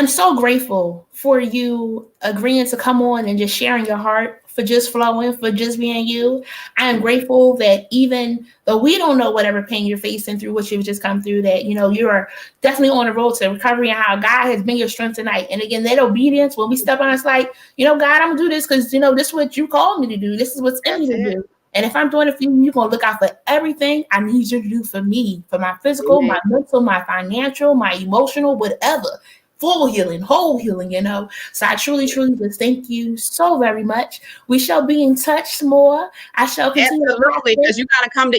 so grateful for you agreeing to come on and just sharing your heart, for just flowing, for just being you. I am grateful that even though we don't know whatever pain you're facing through what you've just come through, that, you know, you are definitely on the road to recovery, and how God has been your strength tonight. And again, that obedience, when we step on, it's like, you know, God, I'm going to do this because, you know, this is what you called me to do. This is what's in me to do. And if I'm doing it for you, you're going to look out for everything I need you to do for me, for my physical, my mental, my financial, my emotional, whatever. Full healing, whole healing, you know. So I truly just thank you so very much. We shall be in touch more. I shall continue. Absolutely, because you gotta come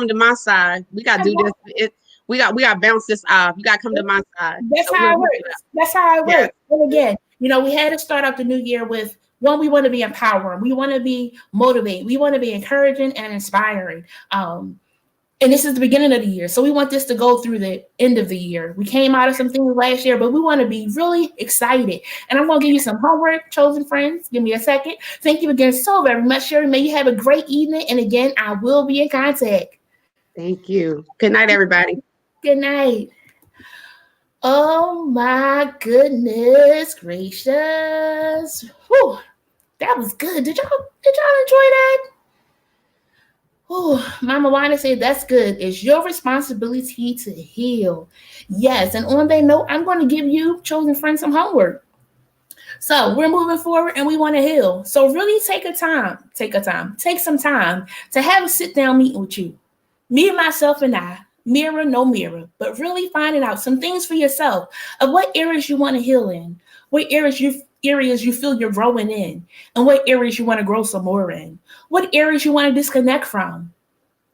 to my side. We gotta do this. We gotta bounce this off. You gotta come to my side. That's how it works. That's how it works. And again, you know, we had to start out the new year with, one, we want to be empowering. We want to be motivating. We want to be encouraging and inspiring. And this is the beginning of the year. So we want this to go through the end of the year. We came out of some things last year, but we want to be really excited. And I'm going to give you some homework, chosen friends. Give me a second. Thank you again so very much, Sheri. May you have a great evening. And again, I will be in contact. Thank you. Good night, everybody. Good night. Oh my goodness gracious. Whew, that was good. Did y'all enjoy that? Oh, Mama Wanda said that's good. It's your responsibility to heal. Yes, and on that note, I'm going to give you, chosen friend, some homework. So we're moving forward and we want to heal. So really take some time to have a sit down meeting with you. Me, myself, and I. Mirror, no mirror, but really finding out some things for yourself of what areas you want to heal in, what areas you feel you're growing in, and what areas you want to grow some more in, what areas you want to disconnect from.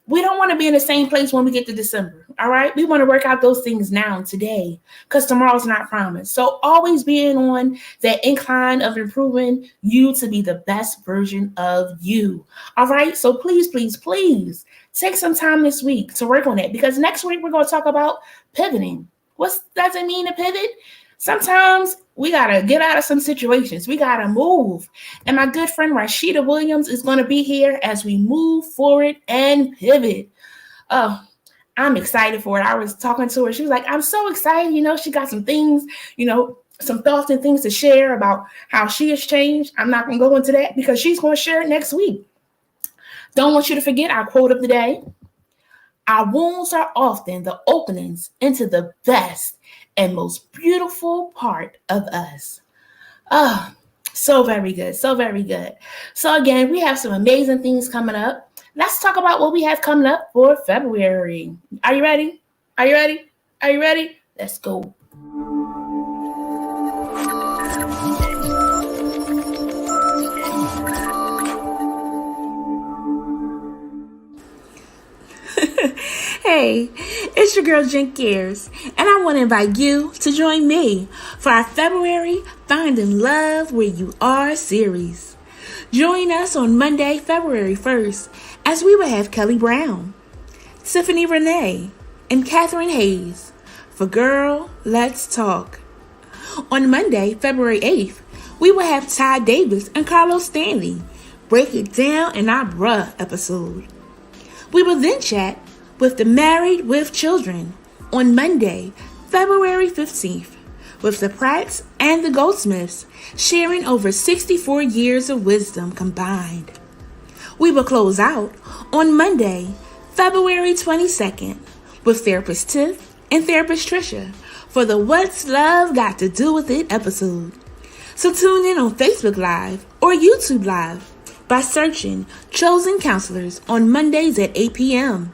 We don't want to be in the same place when we get to December. All right. We want to work out those things now, today, because tomorrow's not promised. So always being on that incline of improving you to be the best version of you. All right. So please, please, please take some time this week to work on it, because next week we're going to talk about pivoting. What does it mean to pivot? Sometimes we got to get out of some situations. We got to move. And my good friend Rashida Williams is going to be here as we move forward and pivot. Oh, I'm excited for it. I was talking to her. She was like, I'm so excited. She got some things, some thoughts and things to share about how she has changed. I'm not going to go into that because she's going to share it next week. Don't want you to forget our quote of the day. Our wounds are often the openings into the best and most beautiful part of us. Oh, so very good. So very good. So again, we have some amazing things coming up. Let's talk about what we have coming up for February. Are you ready? Are you ready? Are you ready? Let's go. Hey, it's your girl Jen Cares, and I want to invite you to join me for our February Finding Love Where You Are series. Join us on Monday, February 1st, as we will have Kelly Brown, Tiffany Renee, and Catherine Hayes for Girl, Let's Talk. On Monday, February 8th, we will have Ty Davis and Carlos Stanley break it down in our Bruh episode. We will then chat with the Married with Children on Monday, February 15th, with the Pratts and the Goldsmiths sharing over 64 years of wisdom combined. We will close out on Monday, February 22nd, with Therapist Tiff and Therapist Trisha for the What's Love Got to Do With It episode. So tune in on Facebook Live or YouTube Live by searching Chosen Counselors on Mondays at 8 p.m.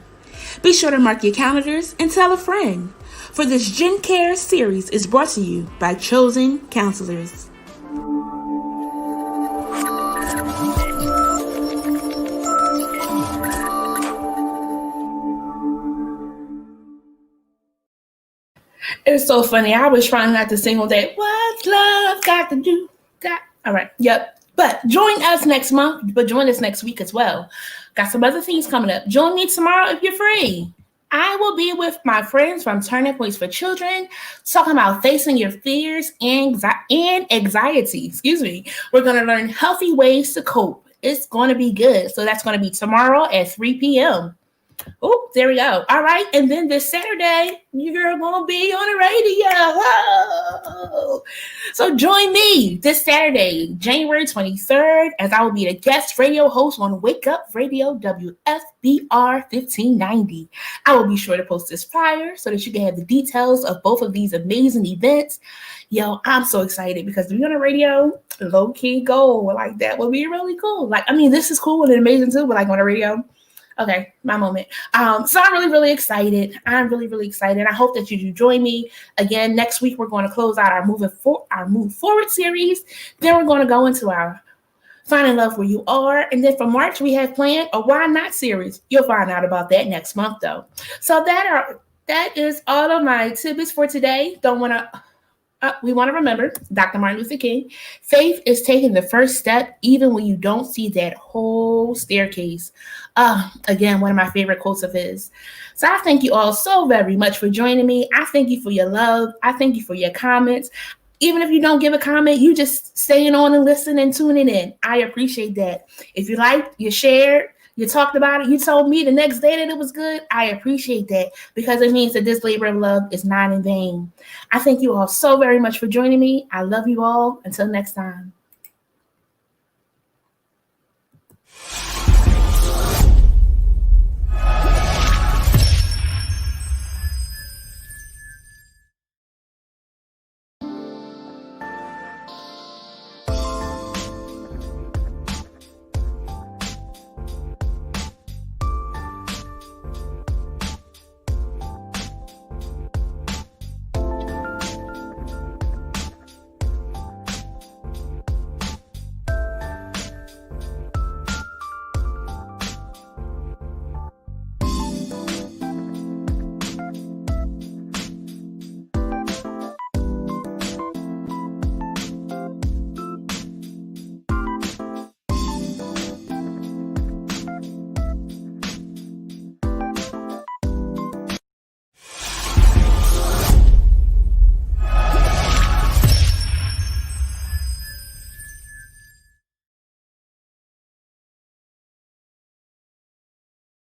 Be sure to mark your calendars and tell a friend, for this Jen Care series is brought to you by Chosen Counselors. It's so funny. I was trying not to sing all that. What's love got to do? All right. Yep. But join us next month, but join us next week as well. Got some other things coming up. Join me tomorrow if you're free. I will be with my friends from Turning Points for Children, talking about facing your fears and anxiety. We're going to learn healthy ways to cope. It's going to be good. So that's going to be tomorrow at 3 p.m. Oh, there we go. All right. And then this Saturday, your girl gonna be on the radio. Whoa. So join me this Saturday, January 23rd, as I will be the guest radio host on Wake Up Radio WFBR 1590. I will be sure to post this flyer so that you can have the details of both of these amazing events. Yo, I'm so excited because to be on the radio, low-key goal, like that would be really cool. This is cool and amazing too, but on the radio. Okay, my moment. So I'm really, really excited. I'm really, really excited. I hope that you do join me. Again, next week we're going to close out our Move Forward series. Then we're going to go into our Finding Love Where You Are. And then for March, we have planned a Why Not series. You'll find out about that next month, though. So that is all of my tidbits for today. We want to remember Dr. Martin Luther King. Faith is taking the first step even when you don't see that whole staircase. Again, one of my favorite quotes of his. So I thank you all so very much for joining me. I thank you for your love. I thank you for your comments. Even if you don't give a comment, you just staying on and listening and tuning in. I appreciate that. If you liked, you shared, You talked about it. You told me the next day that it was good. I appreciate that because it means that this labor of love is not in vain. I thank you all so very much for joining me. I love you all. Until next time.